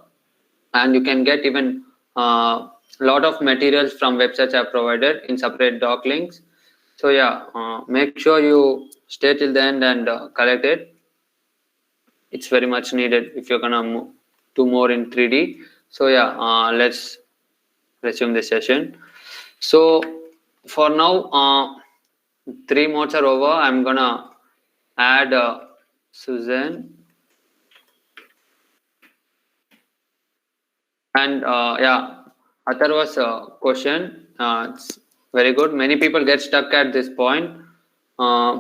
and you can get even a lot of materials from websites I have provided in separate doc links. So yeah, make sure you stay till the end and collect it. It's very much needed if you're gonna do more in 3D. So yeah, let's resume the session. So for now, 3 modes are over. I'm gonna add Susan, and yeah, Atharva's question. It's very good. Many people get stuck at this point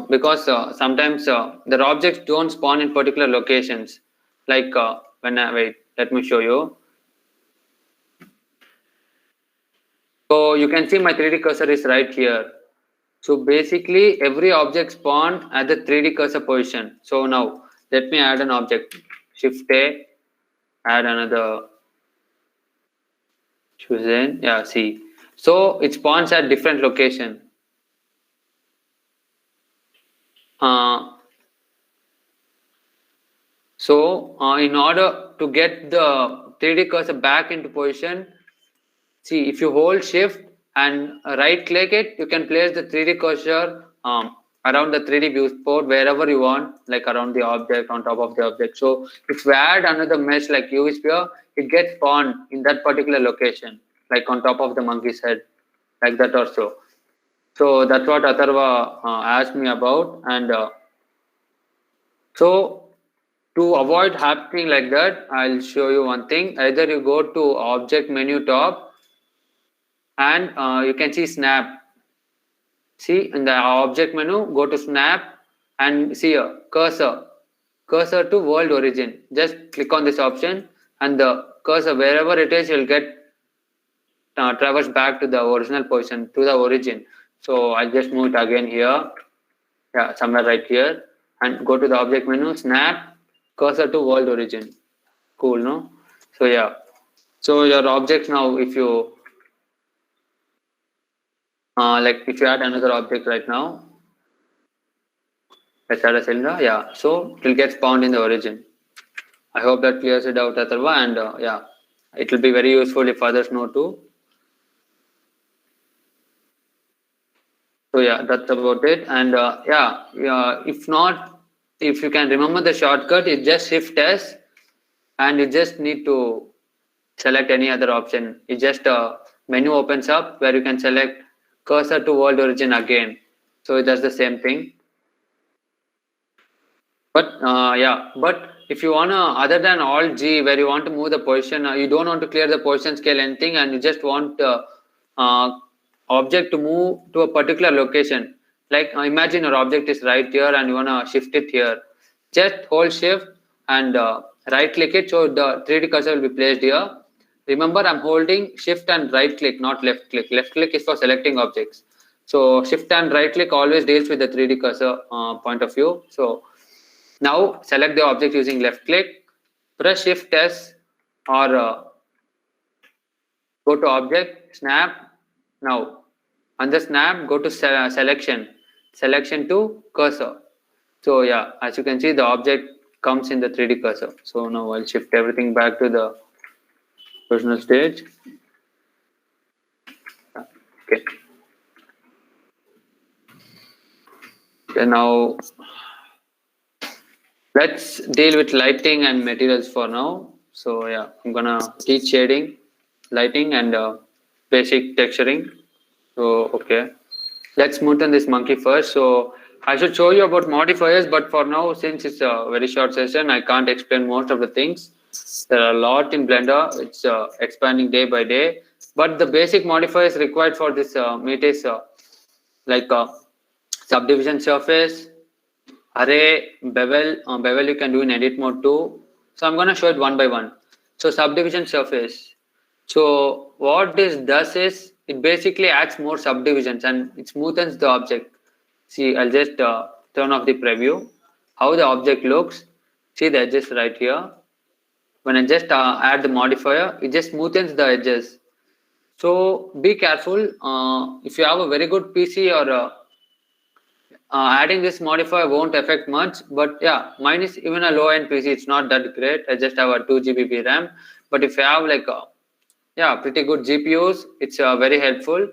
because sometimes their objects don't spawn in particular locations. Like when I wait, let me show you. So you can see my 3D cursor is right here. So basically every object spawned at the 3D cursor position. So now let me add an object. Shift A, add another chosen. Yeah, see. So it spawns at different location. Uh, in order to get the 3D cursor back into position, see, if you hold shift and right click it, you can place the 3D cursor around the 3D viewport wherever you want, like around the object, on top of the object. So if we add another mesh like UV sphere, it gets spawned in that particular location, like on top of the monkey's head, like that or so. So that's what Atharva asked me about. And so to avoid happening like that, I'll show you one thing. Either you go to object menu top and you can see snap. See in the object menu, go to snap and see a cursor to world origin. Just click on this option and the cursor wherever it is, you'll get traverse back to the original position, to the origin. So I'll just move it again here. Yeah, somewhere right here, and go to the object menu, snap, cursor to world origin. Cool, no? So yeah, so your objects now, if you like, if you add another object right now, let's add a cylinder. Yeah, so it will get spawned in the origin. I hope that clears it out, Atharva, and yeah, it will be very useful if others know too. So yeah, that's about it. And yeah, if not, if you can remember the shortcut, it's just Shift S, and you just need to select any other option. It just a menu opens up where you can select cursor to world origin again. So it does the same thing. But yeah, but if you wanna, other than Alt G, where you want to move the position, you don't want to clear the position scale anything, and you just want uh, object to move to a particular location. Like imagine your object is right here and you wanna shift it here. Just hold shift and right click it, so the 3D cursor will be placed here. Remember, I'm holding shift and right click, not left click. Left click is for selecting objects. So shift and right click always deals with the 3D cursor point of view. So now select the object using left click, press shift S or go to object, snap. Now on the snap, go to selection to cursor. So yeah, as you can see, the object comes in the 3D cursor. So now I'll shift everything back to the original stage. Okay. Okay, now let's deal with lighting and materials for now. So yeah, I'm gonna teach shading, lighting, and basic texturing. So okay, let's smoothen this monkey first. So I should show you about modifiers, but for now, since it's a very short session, I can't explain most of the things. There are a lot in Blender. It's expanding day by day. But the basic modifiers required for this meet is like subdivision surface, array, bevel. Bevel you can do in edit mode too. So I'm going to show it one by one. So subdivision surface. So what this does is it basically adds more subdivisions and it smoothens the object. See, I'll just turn off the preview. How the object looks. See the edges right here. When I just add the modifier, it just smoothens the edges. So be careful. If you have a very good PC or adding this modifier won't affect much, but yeah, mine is even a low-end PC. It's not that great. I just have a 2 GB RAM. But if you have like yeah, pretty good GPUs, it's very helpful.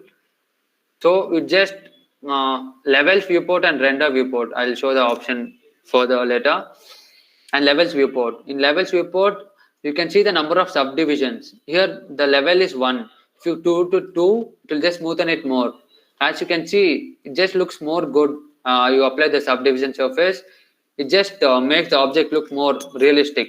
So you just levels viewport and render viewport. I'll show the option further later. And levels viewport. In levels viewport, you can see the number of subdivisions. Here the level is 1. If you 2 to 2, it will just smoothen it more. As you can see, it just looks more good. You apply the subdivision surface, it just makes the object look more realistic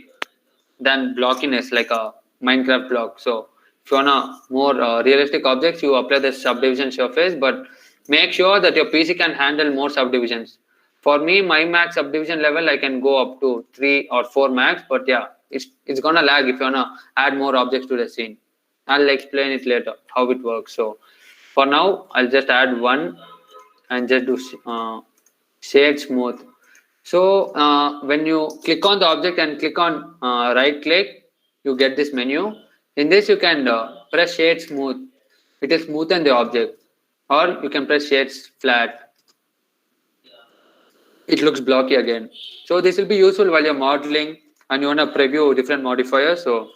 than blockiness like a Minecraft block. So if you want a more realistic objects, you apply the subdivision surface, but make sure that your PC can handle more subdivisions. For me, my max subdivision level, I can go up to 3 or 4 max, but yeah, it's gonna lag if you wanna add more objects to the scene. I'll explain it later how it works. So for now, I'll just add one and just do shade smooth. So when you click on the object and click on right click, you get this menu. In this, you can press shade smooth. It will smoothen the object, or you can press shades flat. It looks blocky again. So this will be useful while you're modeling and you want to preview different modifiers. So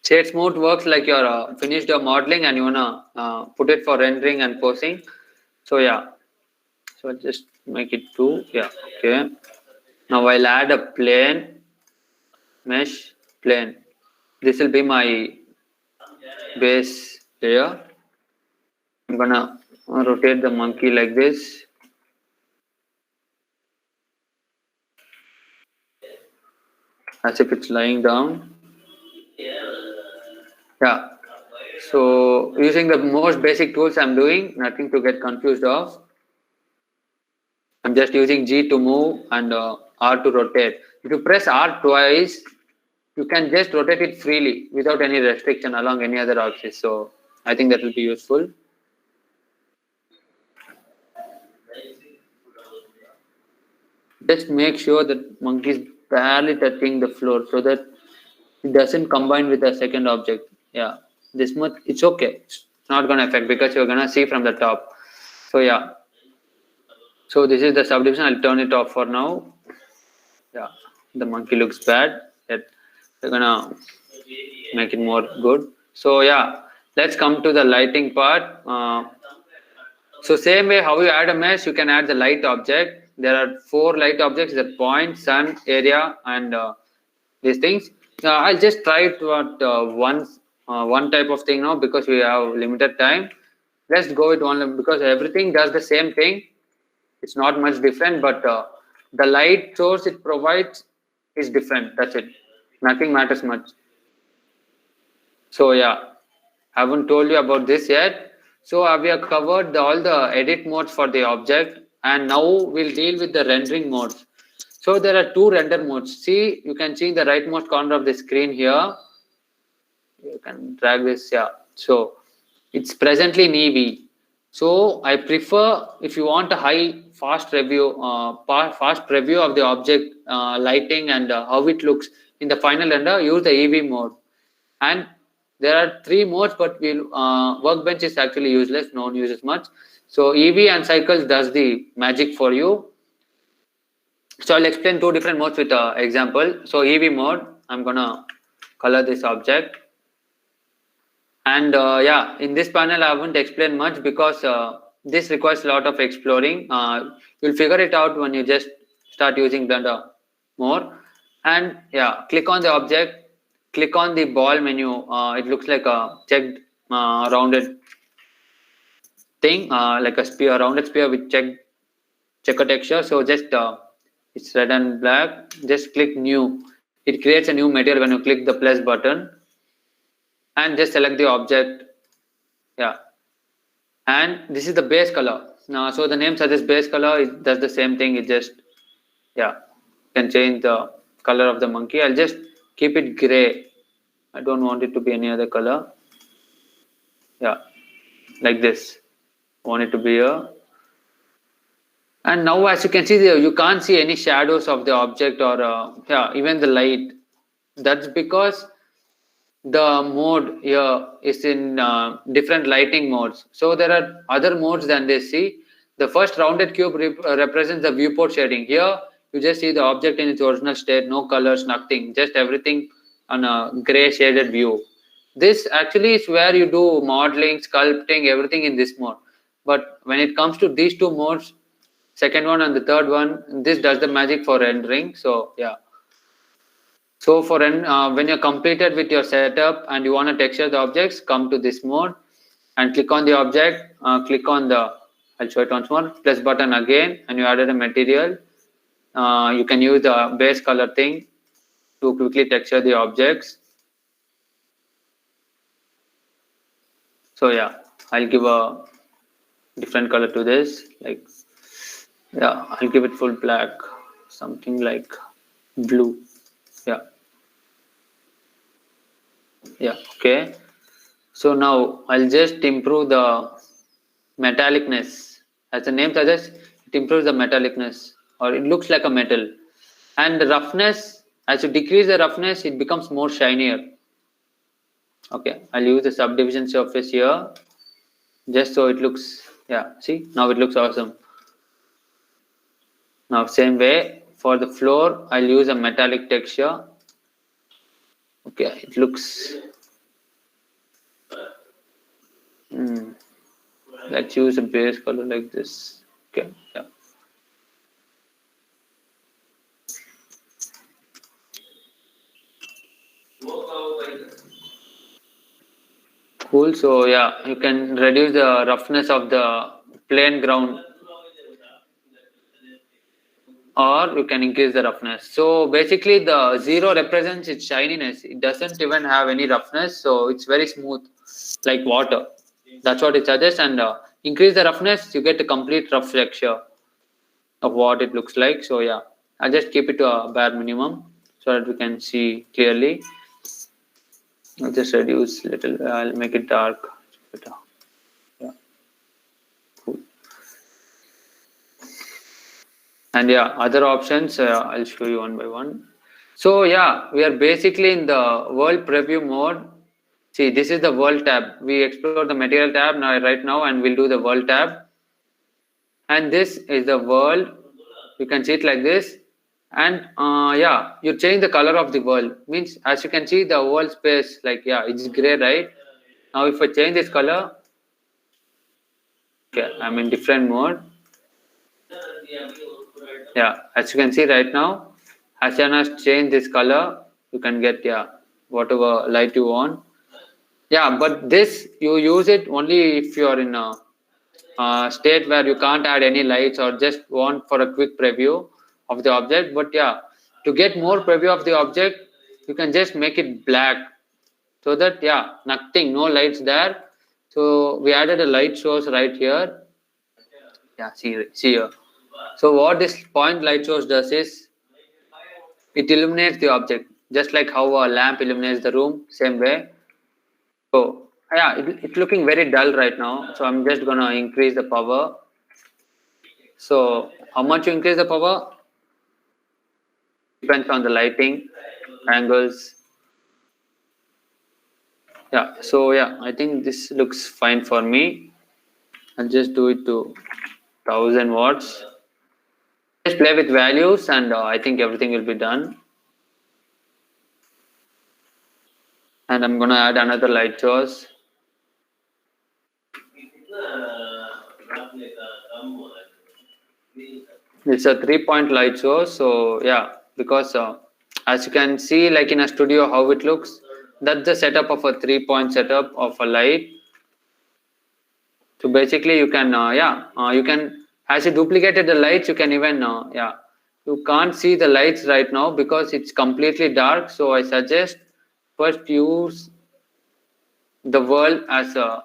shade smooth works like you're finished your modeling and you want to put it for rendering and posing. So yeah, so just make it 2. Yeah, okay. Now I'll add a plane, mesh, plane. This will be my base layer. I'm gonna rotate the monkey like this. As if it's lying down. Yeah. So using the most basic tools I'm doing, nothing to get confused of. I'm just using G to move and R to rotate. If you press R twice, you can just rotate it freely without any restriction along any other axis. So I think that will be useful. Just make sure that monkey is barely touching the floor so that it doesn't combine with the second object. Yeah, this much, it's okay. It's not going to affect because you're going to see from the top. So yeah. So this is the subdivision. I'll turn it off for now. Yeah, the monkey looks bad. Yet we're going to make it more good. So yeah, let's come to the lighting part. So same way how you add a mesh, you can add the light object. There are 4 light objects: the point, sun, area, and these things. I'll just try it at one type of thing now because we have limited time. Let's go with one because everything does the same thing. It's not much different, but the light source it provides is different. That's it. Nothing matters much. So yeah, I haven't told you about this yet. So we have covered all the edit modes for the object, and now we'll deal with the rendering modes. So there are 2 render modes. See, you can see in the rightmost corner of the screen here. you can drag this. Yeah, so it's presently in EV. So I prefer, if you want a high fast review, fast preview of the object, lighting and how it looks in the final render, use the EV mode. And there are 3 modes, but we'll workbench is actually useless, no one uses much. So EV and cycles does the magic for you. So I'll explain 2 different modes with an example. So EV mode, I'm gonna color this object. And yeah, in this panel I won't explain much because this requires a lot of exploring. You'll figure it out when you just start using Blender more. And yeah, click on the object, click on the ball menu. It looks like a checked rounded thing, like a sphere, rounded sphere with checker texture. So just it's red and black. Just click new. It creates a new material when you click the plus button, and just select the object. Yeah, and this is the base color. Now, so the name suggests base color. It does the same thing. It just, yeah, can change the color of the monkey. I'll just keep it gray. I don't want it to be any other color. Yeah, like this. I want it to be a. And now, as you can see there, you can't see any shadows of the object or yeah, even the light. That's because the mode here is in different lighting modes. So there are other modes than this. See, the first rounded cube represents the viewport shading. Here you just see the object in its original state, no colors, nothing, just everything on a gray shaded view. This actually is where you do modeling, sculpting, everything in this mode. But when it comes to these 2 modes, second one and the third one, this does the magic for rendering. So yeah. So for when you're completed with your setup and you want to texture the objects, come to this mode and click on the object, click on the, I'll show it once more, plus button again, and you added a material. You can use the base color thing to quickly texture the objects. So yeah, I'll give a different color to this, like, yeah, I'll give it full black, something like blue. Yeah. Yeah, okay. So now I'll just improve the metallicness. As the name suggests, it improves the metallicness, or it looks like a metal. And the roughness, as you decrease the roughness, it becomes more shinier. Okay, I'll use the subdivision surface here, just so it looks, yeah, see, now it looks awesome. Now same way, for the floor, I'll use a metallic texture. Okay, it looks, let's use a base color like this. Okay, yeah. Cool. So yeah, you can reduce the roughness of the plain ground, or you can increase the roughness. So basically the 0 represents its shininess. It doesn't even have any roughness, so it's very smooth, like water. That's what it suggests. And increase the roughness, you get a complete rough texture of what it looks like. So yeah, I'll just keep it to a bare minimum so that we can see clearly. I'll just reduce little, I'll make it dark. Yeah, cool. And yeah, other options, I'll show you one by one. So yeah, we are basically in the world preview mode. See, this is the world tab. We explore the material tab now right now, and we'll do the world tab. And this is the world. You can see it like this. And yeah, you change the color of the world. Means, as you can see, the world space, like, yeah, it's gray, right? Now if I change this color, okay, I'm in different mode. Yeah, as you can see right now, as soon as change this color, you can get, yeah, whatever light you want. Yeah, but this, you use it only if you're in a state where you can't add any lights or just want for a quick preview of the object. But yeah, to get more preview of the object, you can just make it black, so that, yeah, nothing, no lights there. So we added a light source right here. Yeah, see here. So what this point light source does is, it illuminates the object, just like how a lamp illuminates the room, same way. So yeah, it's looking very dull right now. So I'm just gonna increase the power. So how much you increase the power depends on the lighting, angles. Yeah, so yeah, I think this looks fine for me. I'll just do it to 1000 watts. Just play with values and I think everything will be done. And I'm gonna add another light source. It's a 3-point light source. So yeah, because as you can see, like in a studio, how it looks, that's the setup of a 3-point setup of a light. So basically, you can you can, as you duplicated the lights, you can even you can't see the lights right now because it's completely dark. So I suggest first use the world as a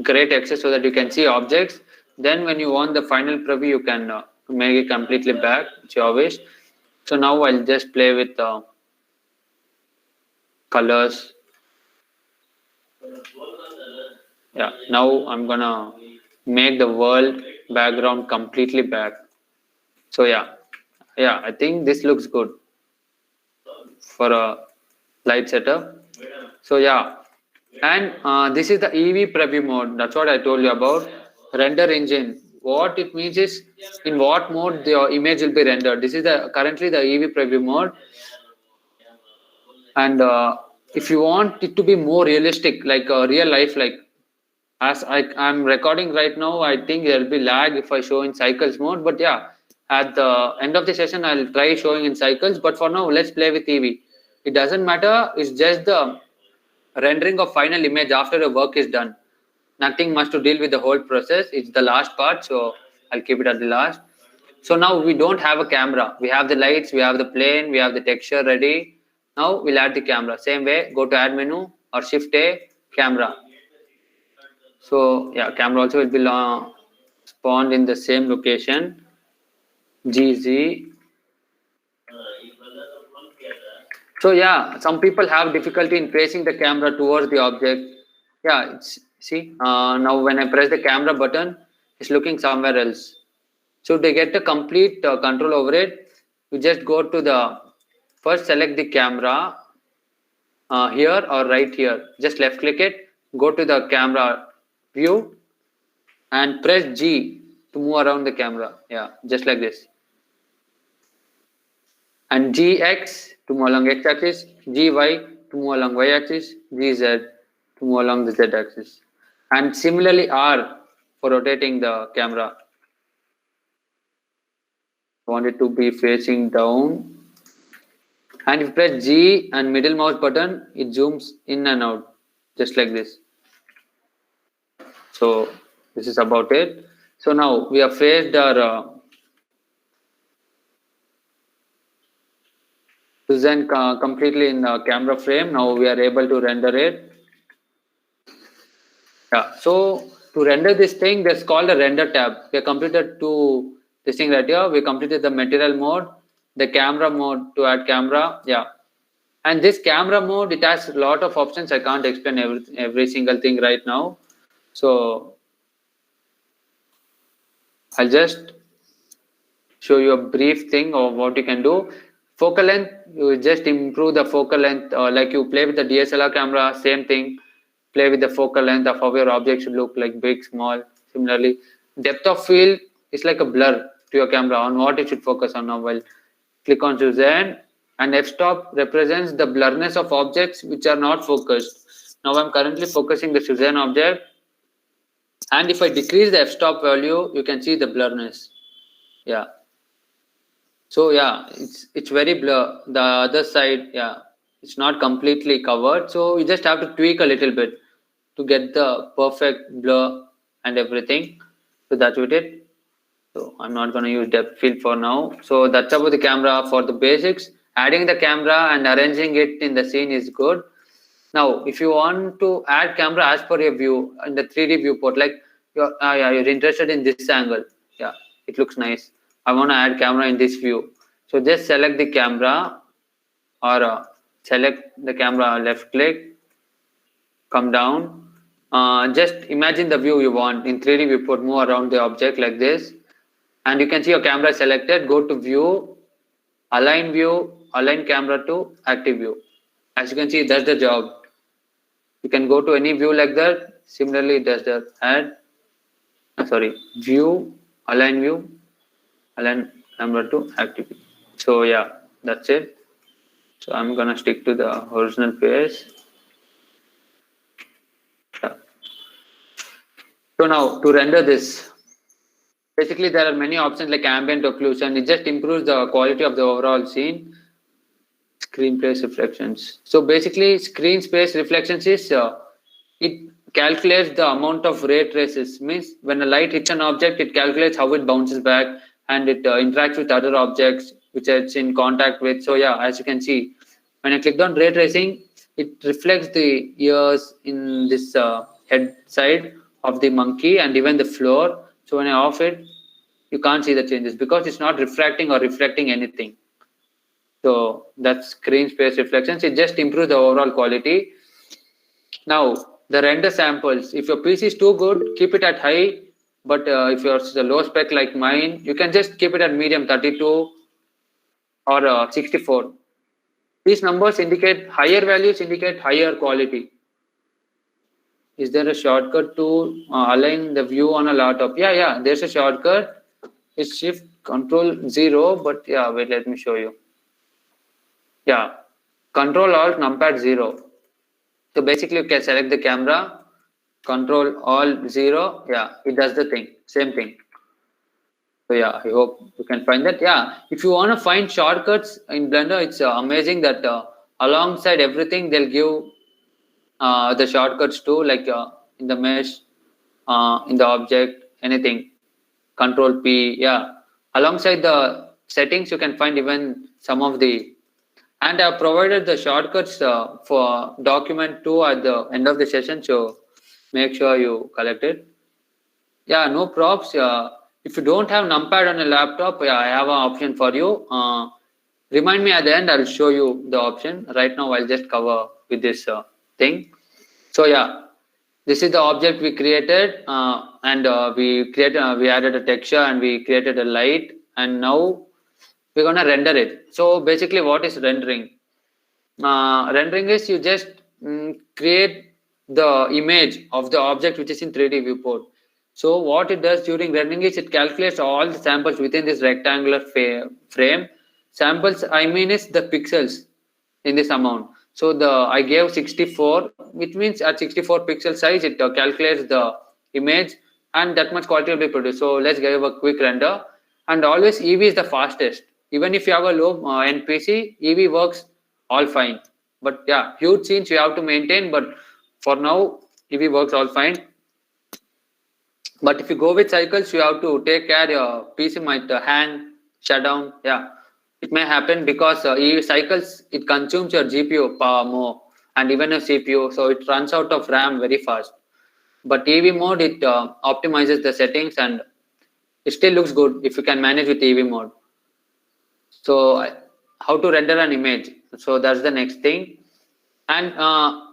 great access so that you can see objects. Then when you want the final preview, you can make it completely black. It's your wish. So now I'll just play with colors. Yeah, now I'm gonna make the world background completely black. So yeah, I think this looks good for a light setup. So yeah, and this is the EV preview mode. That's what I told you about. Render engine. What it means is in what mode the image will be rendered. This is the currently the EV preview mode. And if you want it to be more realistic, like real life, like as I'm recording right now, I think there'll be lag if I show in cycles mode. But yeah, at the end of the session, I'll try showing in cycles. But for now, let's play with EV. It doesn't matter. It's just the rendering of final image after the work is done. Nothing much to deal with the whole process. It's the last part, so I'll keep it at the last. So now we don't have a camera. We have the lights, we have the plane, we have the texture ready. Now we'll add the camera. Same way, go to add menu or shift A, camera. So yeah, camera also will be spawned in the same location. GZ. So yeah, some people have difficulty in placing the camera towards the object. Yeah, see now when I press the camera button, it's looking somewhere else. So to get the complete control over it, you just go to the first select the camera here or right here. Just left click it, go to the camera view and press G to move around the camera. Yeah, just like this. And Gx to move along X axis, Gy to move along Y axis, Gz to move along the Z axis. And similarly R for rotating the camera. Want it to be facing down. And if you press G and middle mouse button, it zooms in and out, just like this. So this is about it. So now we have faced our design completely in the camera frame. Now we are able to render it. Yeah. So to render this thing, that's called a render tab. We have completed this thing right here. We completed the material mode, the camera mode to add camera. Yeah. And this camera mode, it has a lot of options. I can't explain every single thing right now. So I'll just show you a brief thing of what you can do. Focal length, you just improve the focal length, like you play with the DSLR camera, same thing. Play with the focal length of how your object should look, like big, small. Similarly, depth of field is like a blur to your camera on what it should focus on now. Well, click on choose N, and f-stop represents the blurriness of objects which are not focused. Now I'm currently focusing the Suzanne object, and if I decrease the f-stop value, you can see the blurriness. Yeah. So yeah, it's very blur. The other side, yeah, it's not completely covered. So you just have to tweak a little bit to get the perfect blur and everything. So that's what it. So I'm not going to use depth field for now. So that's about the camera for the basics. Adding the camera and arranging it in the scene is good. Now, if you want to add camera as per your view in the 3D viewport, like you're interested in this angle. Yeah, it looks nice. I want to add camera in this view. So just select the camera or select the camera, left click, come down. Just imagine the view you want. In 3D viewport, move around the object like this. And you can see your camera is selected. Go to view, align camera to active view. As you can see, that's the job. You can go to any view like that. Similarly, it does the view, align camera to active view. So yeah, that's it. So I'm gonna stick to the original face. Yeah. So now to render this, basically there are many options like ambient occlusion. It just improves the quality of the overall scene. Screen space reflections. So basically, screen space reflections is it calculates the amount of ray traces. Means when a light hits an object, it calculates how it bounces back and it interacts with other objects which it's in contact with. So yeah, as you can see, when I clicked on ray tracing, it reflects the ears in this head side of the monkey and even the floor. So when I off it, you can't see the changes because it's not refracting or reflecting anything. So that's screen space reflections. It just improves the overall quality. Now the render samples. If your PC is too good, keep it at high. But if you're a low spec like mine, you can just keep it at medium 32 or 64. These numbers indicate higher values indicate higher quality. Is there a shortcut to align the view on a laptop? Yeah, there's a shortcut. It's Shift Control 0. But yeah, wait, let me show you. Yeah, Control Alt Numpad 0. So basically, you can select the camera, Control Alt 0. Yeah, it does the thing, same thing. So yeah, I hope you can find that. Yeah, if you want to find shortcuts in Blender, it's amazing that alongside everything they'll give the shortcuts too, like in the mesh, in the object, anything. Control P. Yeah, alongside the settings, you can find even some of the. And I've provided the shortcuts for document 2 at the end of the session, so make sure you collect it. Yeah, no props. If you don't have numpad on a laptop, yeah, I have an option for you. Remind me at the end, I'll show you the option. Right now, I'll just cover with this thing. So yeah, this is the object we created, and we added a texture and we created a light, and now we're gonna render it. So basically, what is rendering? Rendering is you just create the image of the object which is in 3D viewport. So what it does during rendering is it calculates all the samples within this rectangular frame. Samples, I mean, is the pixels in this amount. So I gave 64, which means at 64 pixel size, it calculates the image and that much quality will be produced. So let's give a quick render. And always EV is the fastest. Even if you have a low end PC, EV works all fine. But yeah, huge scenes you have to maintain. But for now, EV works all fine. But if you go with cycles, you have to take care. Your PC might hang, shut down. Yeah, it may happen because EV cycles, it consumes your GPU power more and even your CPU. So it runs out of RAM very fast. But EV mode, it optimizes the settings and it still looks good if you can manage with EV mode. So how to render an image? So that's the next thing. And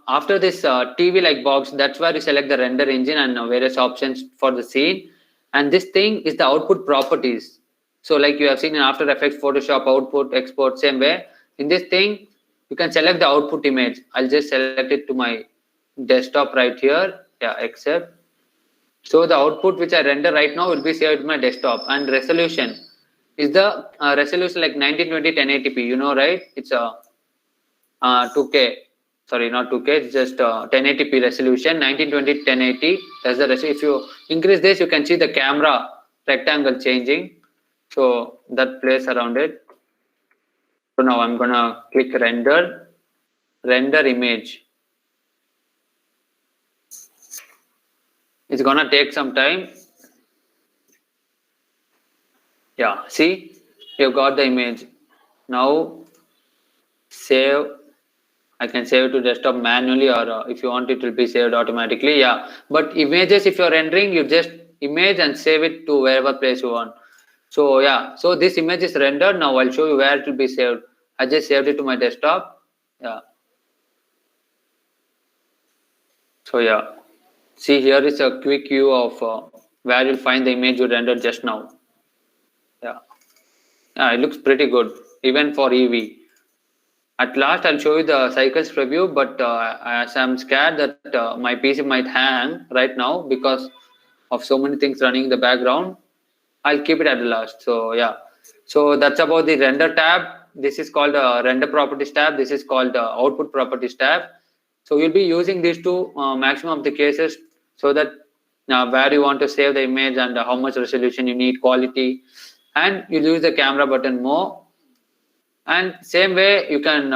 after this TV like box, that's where you select the render engine and various options for the scene. And this thing is the output properties. So like you have seen in After Effects, Photoshop, output, export, same way. In this thing, you can select the output image. I'll just select it to my desktop right here. Yeah, accept. So the output which I render right now will be saved to my desktop. And resolution is the resolution like 1920 1080p. You know, right? It's a 2K. Sorry, not 2K. It's just 1080p resolution. 1920 1080. That's the resolution. If you increase this, you can see the camera rectangle changing. So that plays around it. So now I'm gonna click render image. It's gonna take some time. Yeah, see, you've got the image. Now save. I can save it to desktop manually, or if you want, it will be saved automatically. Yeah, but images, if you're rendering, you just image and save it to wherever place you want. So yeah, so this image is rendered. Now I'll show you where it will be saved. I just saved it to my desktop. Yeah. So yeah, see here is a quick view of where you'll find the image you rendered just now. Yeah, yeah, it looks pretty good even for EV. At last, I'll show you the cycles preview, but as I'm scared that my PC might hang right now because of so many things running in the background, I'll keep it at the last. So yeah, so that's about the render tab. This is called render properties tab. This is called output properties tab. So you'll be using these two maximum of the cases so that where you want to save the image and how much resolution you need, quality, and you'll use the camera button more. And same way you can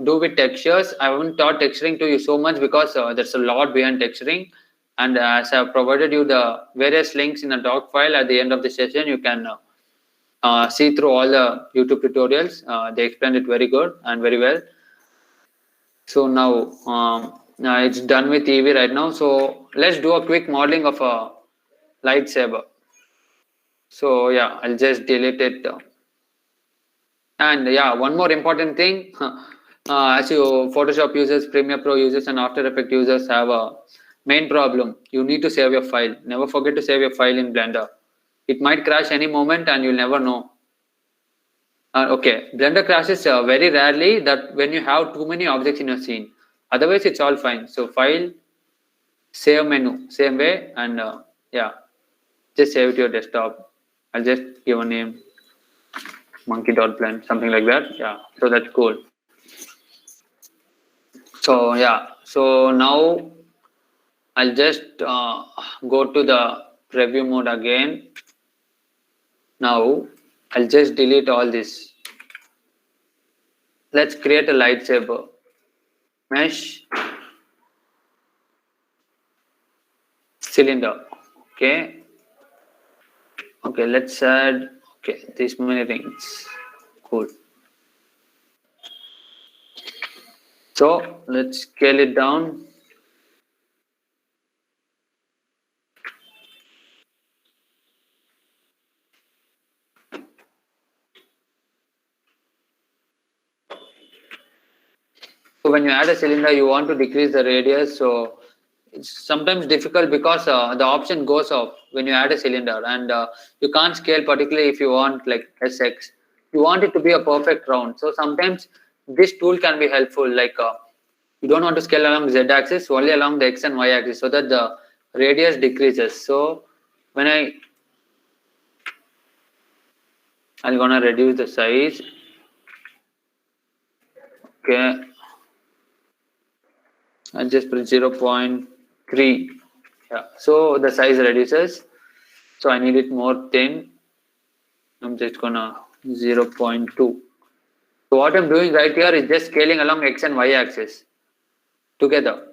do with textures. I haven't taught texturing to you so much because there's a lot behind texturing. And as I've provided you the various links in a doc file at the end of the session, you can see through all the YouTube tutorials. They explained it very good and very well. So now it's done with EV right now. So let's do a quick modeling of a lightsaber. So yeah, I'll just delete it. And yeah, one more important thing, as you Photoshop users, Premiere Pro users, and After Effects users have a main problem. You need to save your file. Never forget to save your file in Blender. It might crash any moment and you'll never know. Okay, Blender crashes very rarely that when you have too many objects in your scene. Otherwise, it's all fine. So file, save menu, same way, and yeah, just save it to your desktop. I'll just give a name, monkey.blend, something like that. Yeah, so that's cool. So yeah, so now I'll just go to the preview mode again. Now I'll just delete all this. Let's create a lightsaber. Mesh cylinder. Okay. Okay, let's add these many things. Cool. So let's scale it down. So when you add a cylinder, you want to decrease the radius. So it's sometimes difficult because the option goes off when you add a cylinder, and you can't scale particularly if you want like SX. You want it to be a perfect round. So sometimes this tool can be helpful. Like you don't want to scale along the Z-axis, only along the X and Y-axis, so that the radius decreases. So when I'm gonna reduce the size. Okay, I just put 0.3. Yeah, so the size reduces. So I need it more thin. I'm just gonna 0.2. So what I'm doing right here is just scaling along X and Y axis together.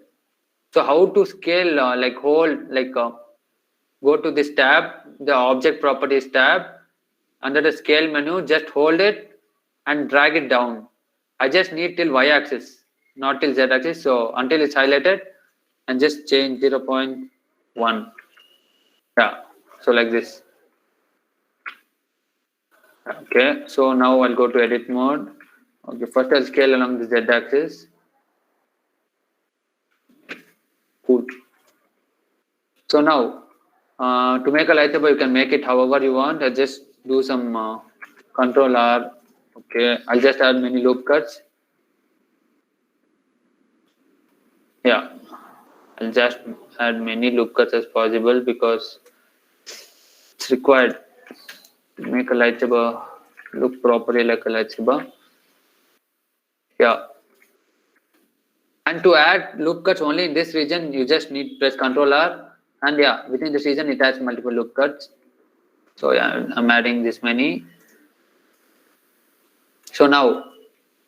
So how to scale go to this tab, the object properties tab, under the scale menu, just hold it and drag it down. I just need till Y axis, not till Z axis. So until it's highlighted and just change 0.1. Yeah, so like this. Okay, so now I'll go to edit mode. Okay, first I'll scale along the Z axis. Cool. So now, to make a lightsaber, you can make it however you want. I just do some Control R. Okay, I'll just add many loop cuts. Yeah, I'll just add many loop cuts as possible because it's required to make a lightsaber look properly like a lightsaber. Yeah. And to add loop cuts only in this region, you just need to press Control R, and yeah, within this region it has multiple loop cuts. So yeah, I'm adding this many. So now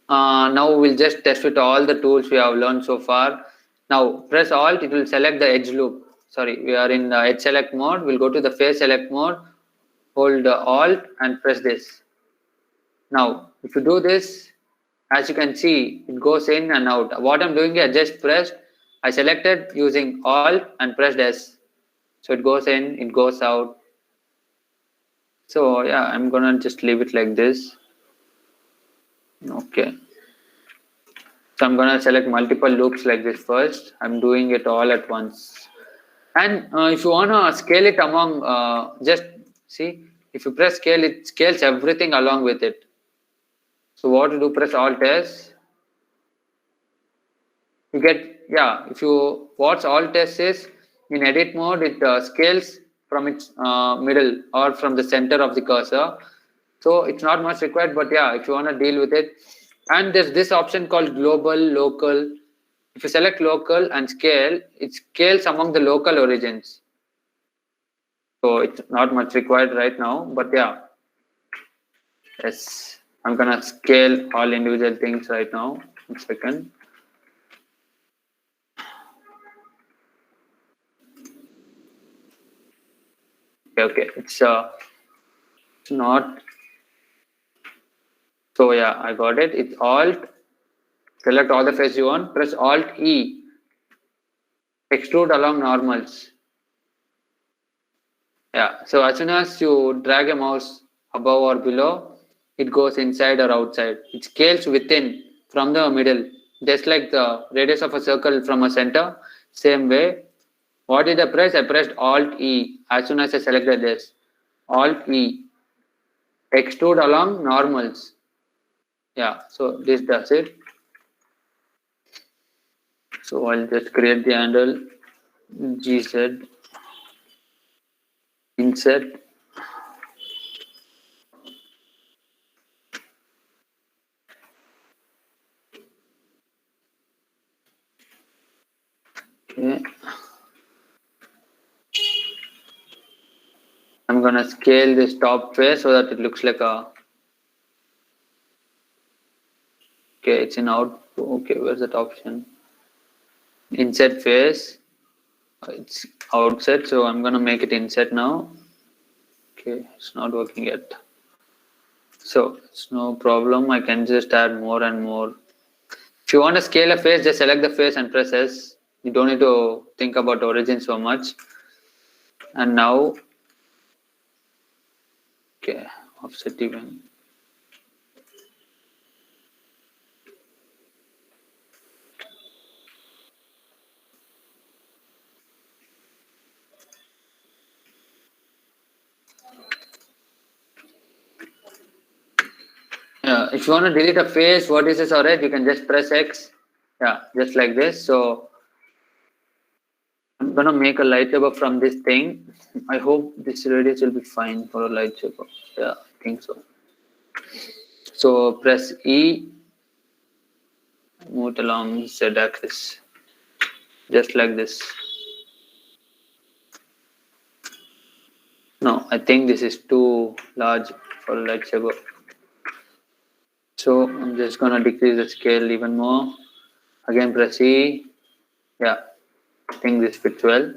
we'll just test with all the tools we have learned so far. Now press Alt, it will select the edge loop. Sorry, we are in the edge select mode. We'll go to the face select mode, hold Alt and press this. Now, if you do this, as you can see, it goes in and out. What I'm doing here, just pressed, I selected using Alt and pressed S. So it goes in, it goes out. So yeah, I'm gonna just leave it like this. Okay. So I'm gonna select multiple loops like this first. I'm doing it all at once. And if you wanna scale it among, just see, if you press scale, it scales everything along with it. So what to do? Press Alt S. You get, yeah. If you what's Alt S is in edit mode, it scales from its middle or from the center of the cursor. So it's not much required, but yeah, if you wanna deal with it, and there's this option called global, local. If you select local and scale, it scales among the local origins. So it's not much required right now, but yeah, yes, I'm gonna scale all individual things right now. 1 second. Okay, it's not. So yeah, I got it. It's Alt. Select all the face you want. Press Alt E. Extrude along normals. Yeah. So as soon as you drag a mouse above or below, it goes inside or outside. It scales within from the middle, just like the radius of a circle from a center. Same way. What did I press? I pressed Alt E as soon as I selected this. Alt E. Extrude along normals. Yeah. So this does it. So I'll just create the handle GZ insert. Okay. I'm gonna scale this top face so that it looks like a. Okay, it's in out. Okay, where's that option? Insert face. It's outside, so I'm gonna make it insert now. Okay, it's not working yet. So it's no problem. I can just add more and more. If you want to scale a face, just select the face and press S. You don't need to think about origin so much. And now, okay, offset even. Yeah, if you want to delete a face, vertices or edge, you can just press X. Yeah, just like this. So I'm gonna make a lightsaber from this thing. I hope this radius will be fine for a lightsaber. Yeah, I think so. So press E, move it along Z axis, just like this. No, I think this is too large for a lightsaber. So I'm just gonna decrease the scale even more. Again, press E. Yeah, I think this fits well.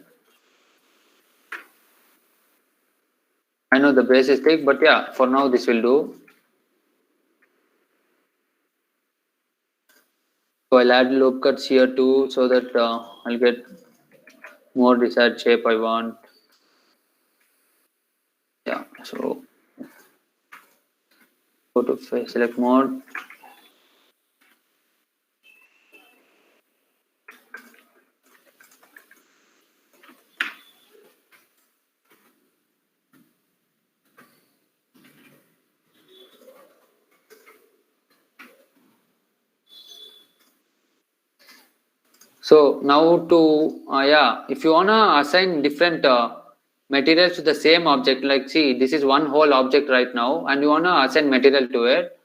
I know the base is thick, but yeah, for now this will do. So I'll add loop cuts here too, so that I'll get more desired shape I want. Yeah, so go to face select mode. So now to yeah, if you wanna assign different materials to the same object, like see, this is one whole object right now, and you wanna assign material to it.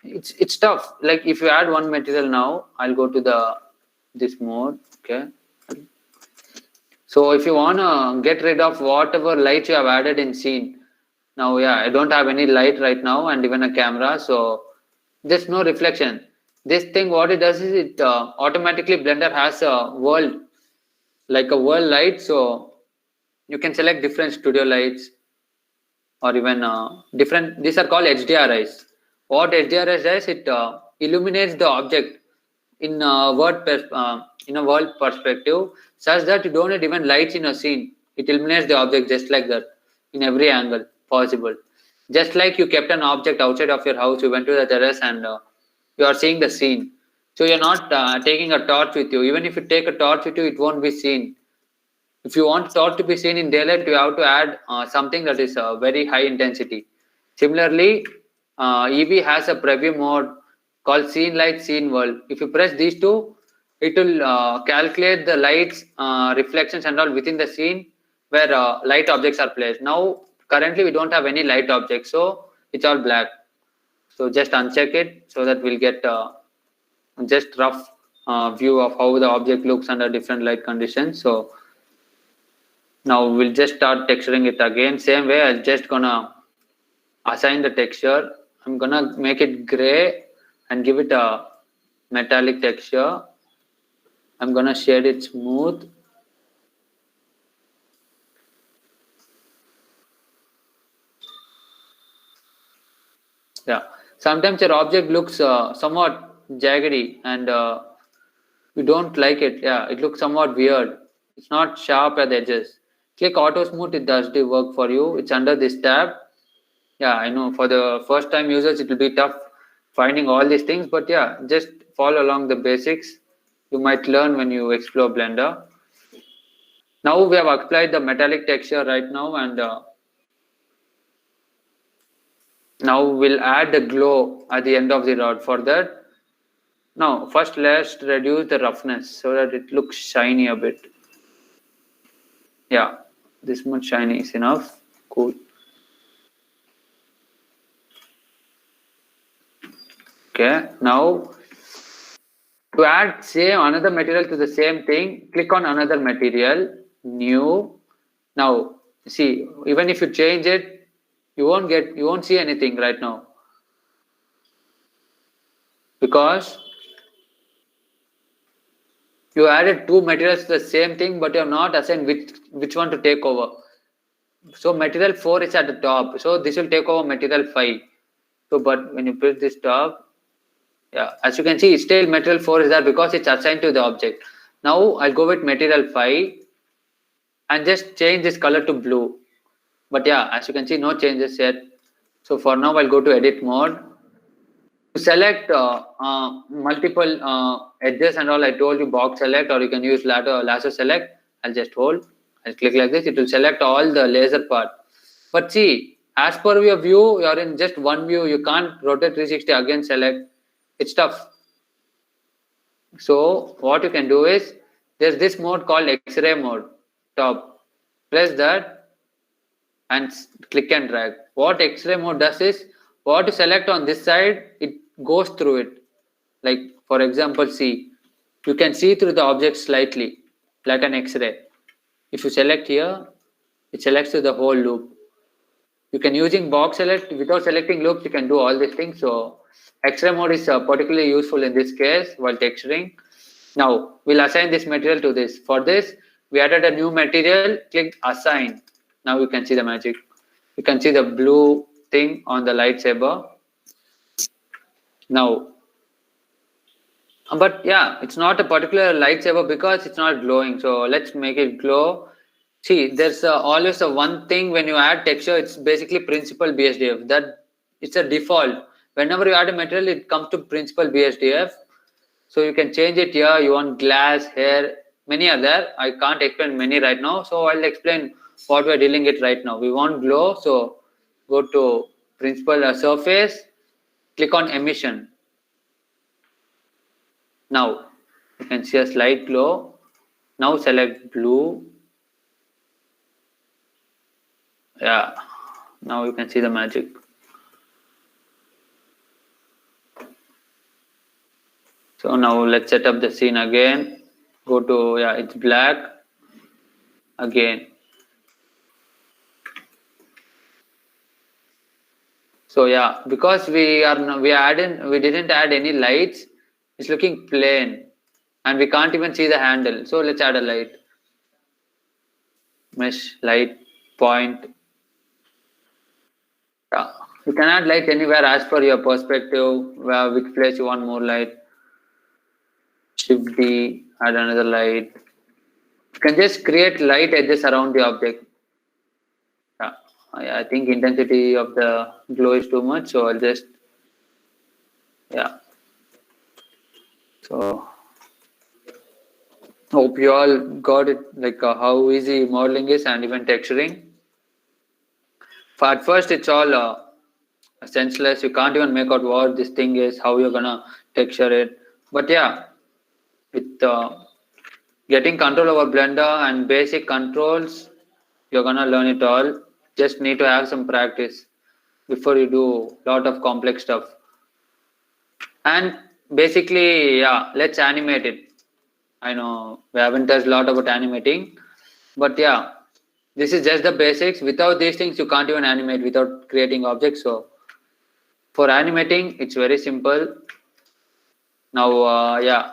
It's tough. Like if you add one material now, I'll go to the this mode. Okay. So if you wanna get rid of whatever light you have added in scene, now yeah, I don't have any light right now, and even a camera, so there's no reflection. This thing, what it does is it automatically Blender has a world, like a world light, so you can select different studio lights or even different. These are called HDRIs. What HDRIs does, it illuminates the object in in a world perspective, such that you don't need even lights in a scene. It illuminates the object just like that in every angle possible. Just like you kept an object outside of your house, you went to the terrace and you are seeing the scene. So you're not taking a torch with you. Even if you take a torch with you, it won't be seen. If you want torch to be seen in daylight, you have to add something that is very high intensity. Similarly, EV has a preview mode called scene light, scene world. If you press these two, it will calculate the lights, reflections and all within the scene where light objects are placed. Now, currently we don't have any light objects, so it's all black. So just uncheck it so that we'll get just rough view of how the object looks under different light conditions. So now we'll just start texturing it again. Same way, I'm just gonna assign the texture. I'm gonna make it gray and give it a metallic texture. I'm gonna shade it smooth. Yeah. Sometimes your object looks somewhat jaggedy and you don't like it. Yeah, it looks somewhat weird. It's not sharp at the edges. Click auto smooth, it does the work for you. It's under this tab. Yeah, I know for the first time users it will be tough finding all these things, but yeah, just follow along the basics. You might learn when you explore Blender. Now we have applied the metallic texture right now, and now we'll add the glow at the end of the rod. For that, now first let's reduce the roughness so that it looks shiny a bit. Yeah, this much shiny is enough. Cool. Okay, now to add same another material to the same thing, click on another material, new. Now see, even if you change it, you won't see anything right now because you added two materials to the same thing, but you have not assigned which one to take over. So material 4 is at the top, so this will take over material 5. So but when you press this top, yeah, as you can see, still material 4 is there because it's assigned to the object. Now I'll go with material 5 and just change this color to blue. But yeah, as you can see, no changes yet. So for now, I'll go to edit mode. To select multiple edges and all, I told you box select, or you can use lasso select. I'll just hold. I'll click like this. It will select all the laser part. But see, as per your view, you're in just one view. You can't rotate 360 again select. It's tough. So what you can do is, there's this mode called X-ray mode. Top. Press that and click and drag. What X-ray mode does is, what you select on this side, it goes through it. Like for example, see, you can see through the object slightly, like an X-ray. If you select here, it selects through the whole loop. You can using box select without selecting loops, you can do all these things. So X-ray mode is particularly useful in this case while texturing. Now we'll assign this material to this. For this, we added a new material, click assign. Now you can see the magic. You can see the blue thing on the lightsaber. Now, but yeah, it's not a particular lightsaber because it's not glowing. So let's make it glow. See, there's always a one thing when you add texture, it's basically principal BSDF. That it's a default. Whenever you add a material, it comes to principal BSDF. So you can change it here. You want glass, hair, many are there. I can't explain many right now. So I'll explain what we're dealing with right now. We want glow. So go to principal surface, click on emission. Now you can see a slight glow. Now select blue. Yeah, now you can see the magic. So now let's set up the scene again. Go to, yeah, it's black again. So yeah, because we didn't add any lights, it's looking plain and we can't even see the handle. So let's add a light. Mesh light point. Yeah. You can add light anywhere as per your perspective, where which place you want more light. Shift D, add another light. You can just create light edges around the object. Yeah. I think intensity of the glow is too much, so I'll just, yeah. So hope you all got it, like how easy modeling is and even texturing. At first, it's all senseless. You can't even make out what this thing is, how you're gonna texture it. But yeah, with getting control over Blender and basic controls, you're gonna learn it all. Just need to have some practice before you do lot of complex stuff. And basically, yeah, let's animate it. I know we haven't touched a lot about animating, but yeah, this is just the basics. Without these things, you can't even animate without creating objects. So for animating, it's very simple. Now, yeah,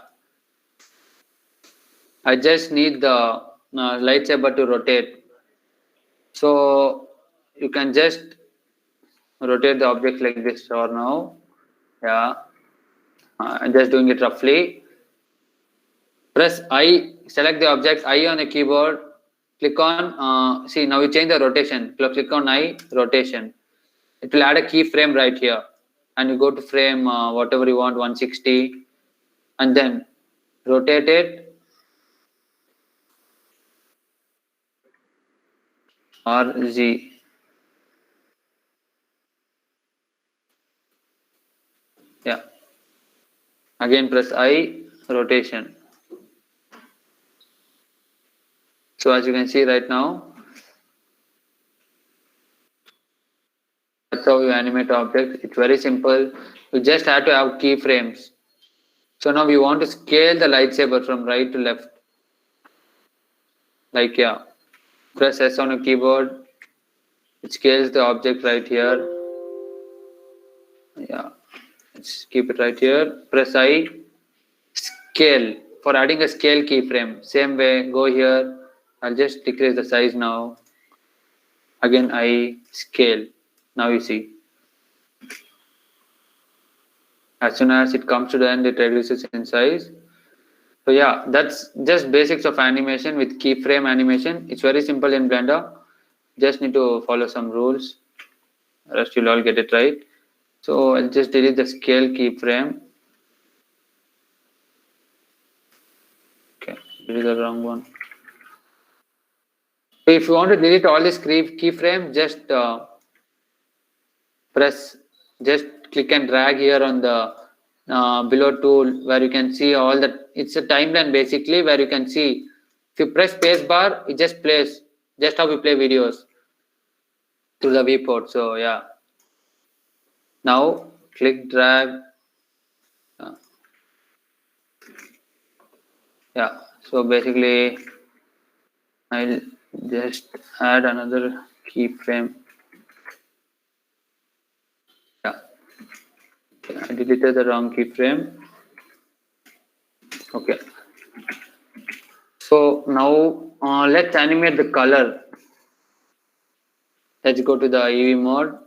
I just need the lightsaber to rotate. So you can just rotate the object like this or now. Yeah, I'm just doing it roughly. Press I, select the object I on the keyboard. Click on, see now you change the rotation. Click on I, rotation. It will add a keyframe right here. And you go to frame whatever you want, 160. And then rotate it. R, Z. Yeah. Again press I, rotation. So as you can see right now, that's how you animate objects. It's very simple. You just have to have keyframes. So now we want to scale the lightsaber from right to left. Like yeah, press S on a keyboard. It scales the object right here. Yeah, let's keep it right here. Press I, scale. For adding a scale keyframe, same way, go here. I'll just decrease the size now. Again, I scale. Now you see. As soon as it comes to the end, it reduces in size. So yeah, that's just basics of animation with keyframe animation. It's very simple in Blender. Just need to follow some rules. Rest you'll all get it right. So I'll just delete the scale keyframe. Okay, delete the wrong one. If you want to delete all these keyframes, just press, just click and drag here on the below tool where you can see all the, it's a timeline basically where you can see. If you press space bar, it just plays, just how we play videos through the viewport. So yeah, now click drag. Uh, yeah, so basically I'll just add another keyframe. Yeah, okay, I deleted the wrong keyframe. Okay, so now let's animate the color. Let's go to the EV mode.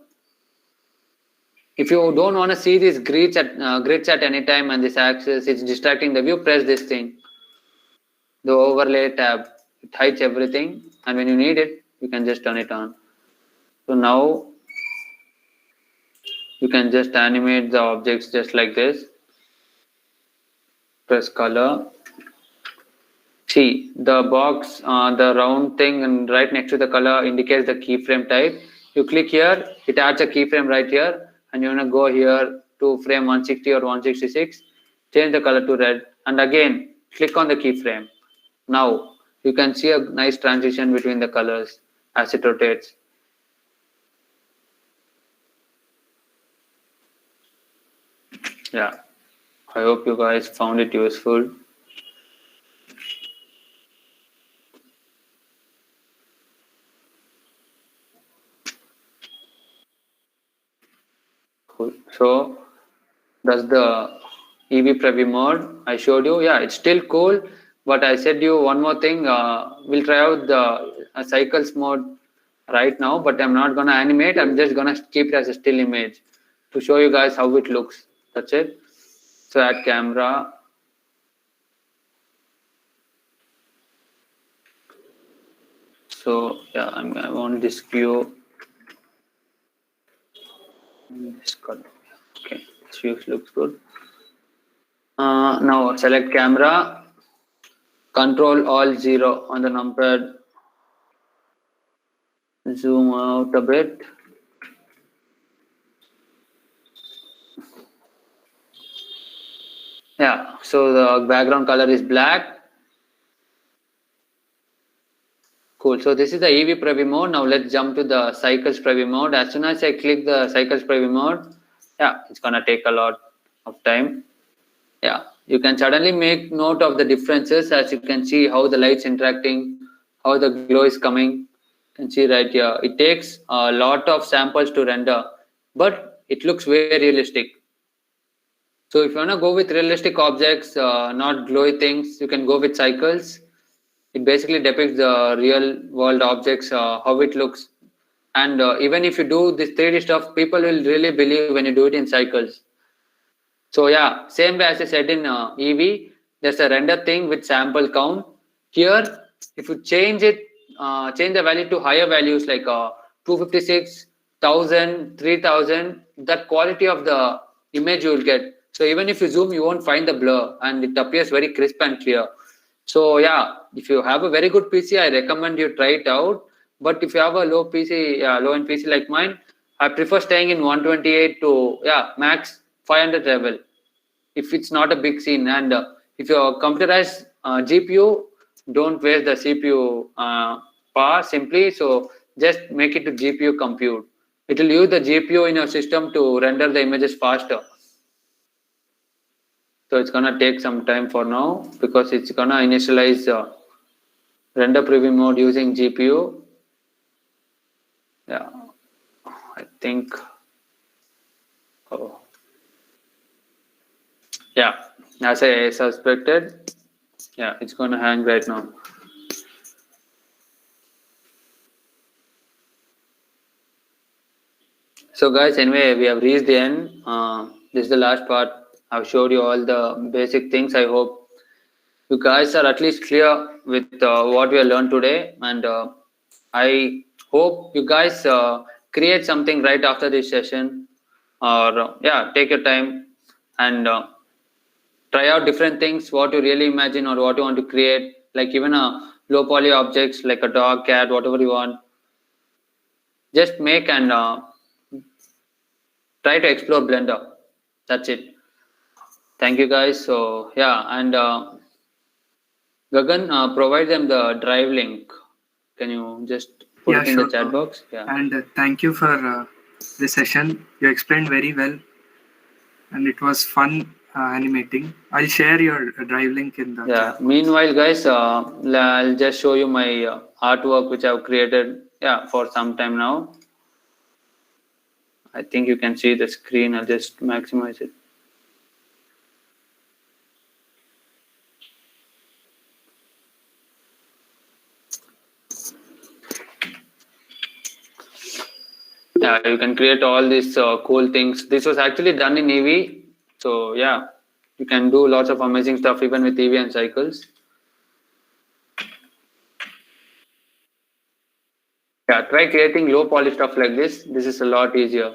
If you don't want to see these grids at any time and this axis, it's distracting the view, press this thing. The overlay tab, it hides everything, and when you need it, you can just turn it on. So now you can just animate the objects just like this. Press color. See the box, the round thing, and right next to the color indicates the keyframe type. You click here, it adds a keyframe right here, and you want to go here to frame 160 or 166. Change the color to red, and again click on the keyframe. Now you can see a nice transition between the colors as it rotates. Yeah, I hope you guys found it useful. Cool. So that's the EV preview mode I showed you. Yeah, it's still cool, but I said you one more thing. We'll try out the cycles mode right now, but I'm not gonna animate. I'm just gonna keep it as a still image to show you guys how it looks. That's it. So add camera. So yeah, I want this view. This color. Okay, this view looks good. Now select camera, Control Alt 0 on the numpad. Zoom out a bit. Yeah, so the background color is black. Cool. So this is the EV preview mode. Now let's jump to the cycles preview mode. As soon as I click the cycles preview mode, yeah, it's gonna take a lot of time. Yeah, you can suddenly make note of the differences as you can see how the light's interacting, how the glow is coming. You can see right here. It takes a lot of samples to render, but it looks very realistic. So if you wanna go with realistic objects, not glowy things, you can go with cycles. It basically depicts the real world objects, how it looks. And even if you do this 3D stuff, people will really believe when you do it in cycles. So yeah, same way as I said in EV, there's a render thing with sample count. Here, if you change it, change the value to higher values like 256, 1000, 3000, that quality of the image you will get. So even if you zoom, you won't find the blur and it appears very crisp and clear. So yeah, if you have a very good PC, I recommend you try it out. But if you have a low PC, low end PC like mine, I prefer staying in 128 to max 500 level. If it's not a big scene, and if your computer has GPU, don't waste the CPU power simply. So just make it to GPU compute. It will use the GPU in your system to render the images faster. So it's gonna take some time for now because it's gonna initialize render preview mode using GPU. Yeah, I think. Oh, yeah. As I suspected, yeah, it's gonna hang right now. So guys, anyway, we have reached the end. This is the last part. I've showed you all the basic things. I hope you guys are at least clear with what we have learned today. And I hope you guys create something right after this session. Or take your time and try out different things, what you really imagine or what you want to create, like even a low poly objects like a dog, cat, whatever you want. Just make and try to explore Blender. That's it. Thank you guys. So yeah, and Gagan, provide them the drive link. Can you just put it in the chat box? Yeah. And thank you for this session. You explained very well, and it was fun animating. I'll share your drive link in the chat. Meanwhile, guys, I'll just show you my artwork which I've created. For some time now. I think you can see the screen. I'll just maximize it. Yeah, you can create all these cool things. This was actually done in EV. So yeah, you can do lots of amazing stuff even with EV and cycles. Yeah, try creating low poly stuff like this. This is a lot easier.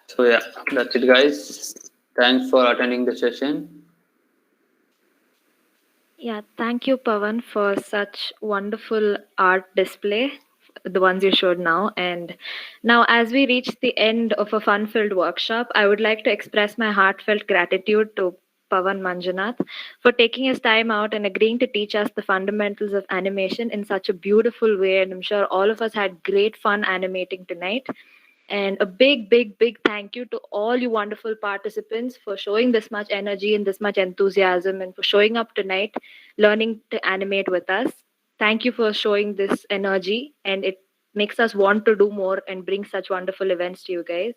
So yeah, that's it guys. Thanks for attending the session. Yeah, thank you, Pawan, for such wonderful art display, the ones you showed now. And now, as we reach the end of a fun filled workshop, I would like to express my heartfelt gratitude to Pawan Manjunath for taking his time out and agreeing to teach us the fundamentals of animation in such a beautiful way. And I'm sure all of us had great fun animating tonight. And a big, big, big thank you to all you wonderful participants for showing this much energy and this much enthusiasm and for showing up tonight, learning to animate with us. Thank you for showing this energy, and it makes us want to do more and bring such wonderful events to you guys.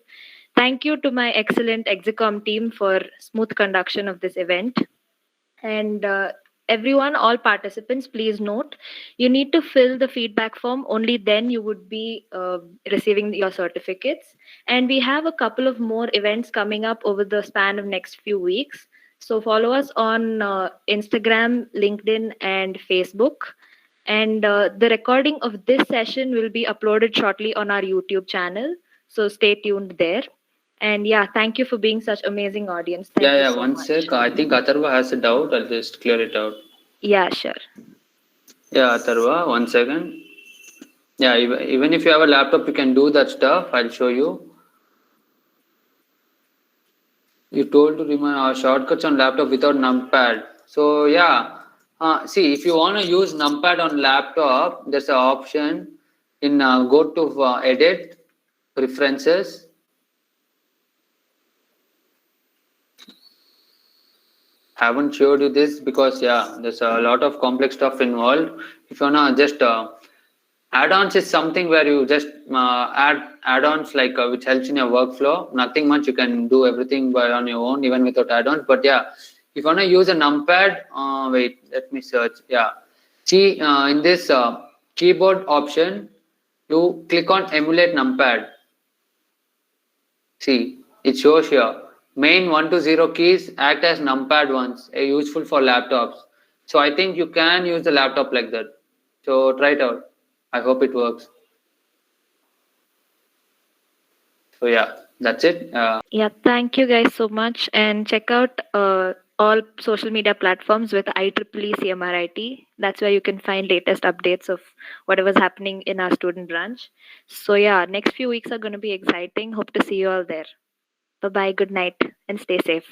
Thank you to my excellent Exicom team for smooth conduction of this event. And everyone, all participants, please note, you need to fill the feedback form. Only then you would be receiving your certificates. And we have a couple of more events coming up over the span of next few weeks. So follow us on Instagram, LinkedIn, and Facebook. And the recording of this session will be uploaded shortly on our YouTube channel. So stay tuned there. And yeah, thank you for being such amazing audience. Thank you so One much. sec. I think Atharva has a doubt. I'll just clear it out. Yeah, sure. Yeah, Atharva, 1 second. Yeah, even if you have a laptop, you can do that stuff. I'll show you. You told to remove our shortcuts on laptop without numpad. So yeah, see, if you want to use numpad on laptop, there's an option in go to edit, preferences. Haven't showed you this because yeah, there's a lot of complex stuff involved. If you wanna just add-ons is something where you just add add-ons like which helps in your workflow. Nothing much, you can do everything by on your own even without add-ons. But yeah, if you wanna use a numpad, wait, let me search. Yeah, see in this keyboard option, you click on emulate numpad. See, it shows here. Main 1 to 0 keys act as numpad ones, useful for laptops. So I think you can use the laptop like that. So try it out. I hope it works. So yeah, that's it. Yeah, thank you guys so much. And check out all social media platforms with IEEE CMRIT. That's where you can find latest updates of whatever's happening in our student branch. So yeah, next few weeks are going to be exciting. Hope to see you all there. Bye bye. Good night and stay safe.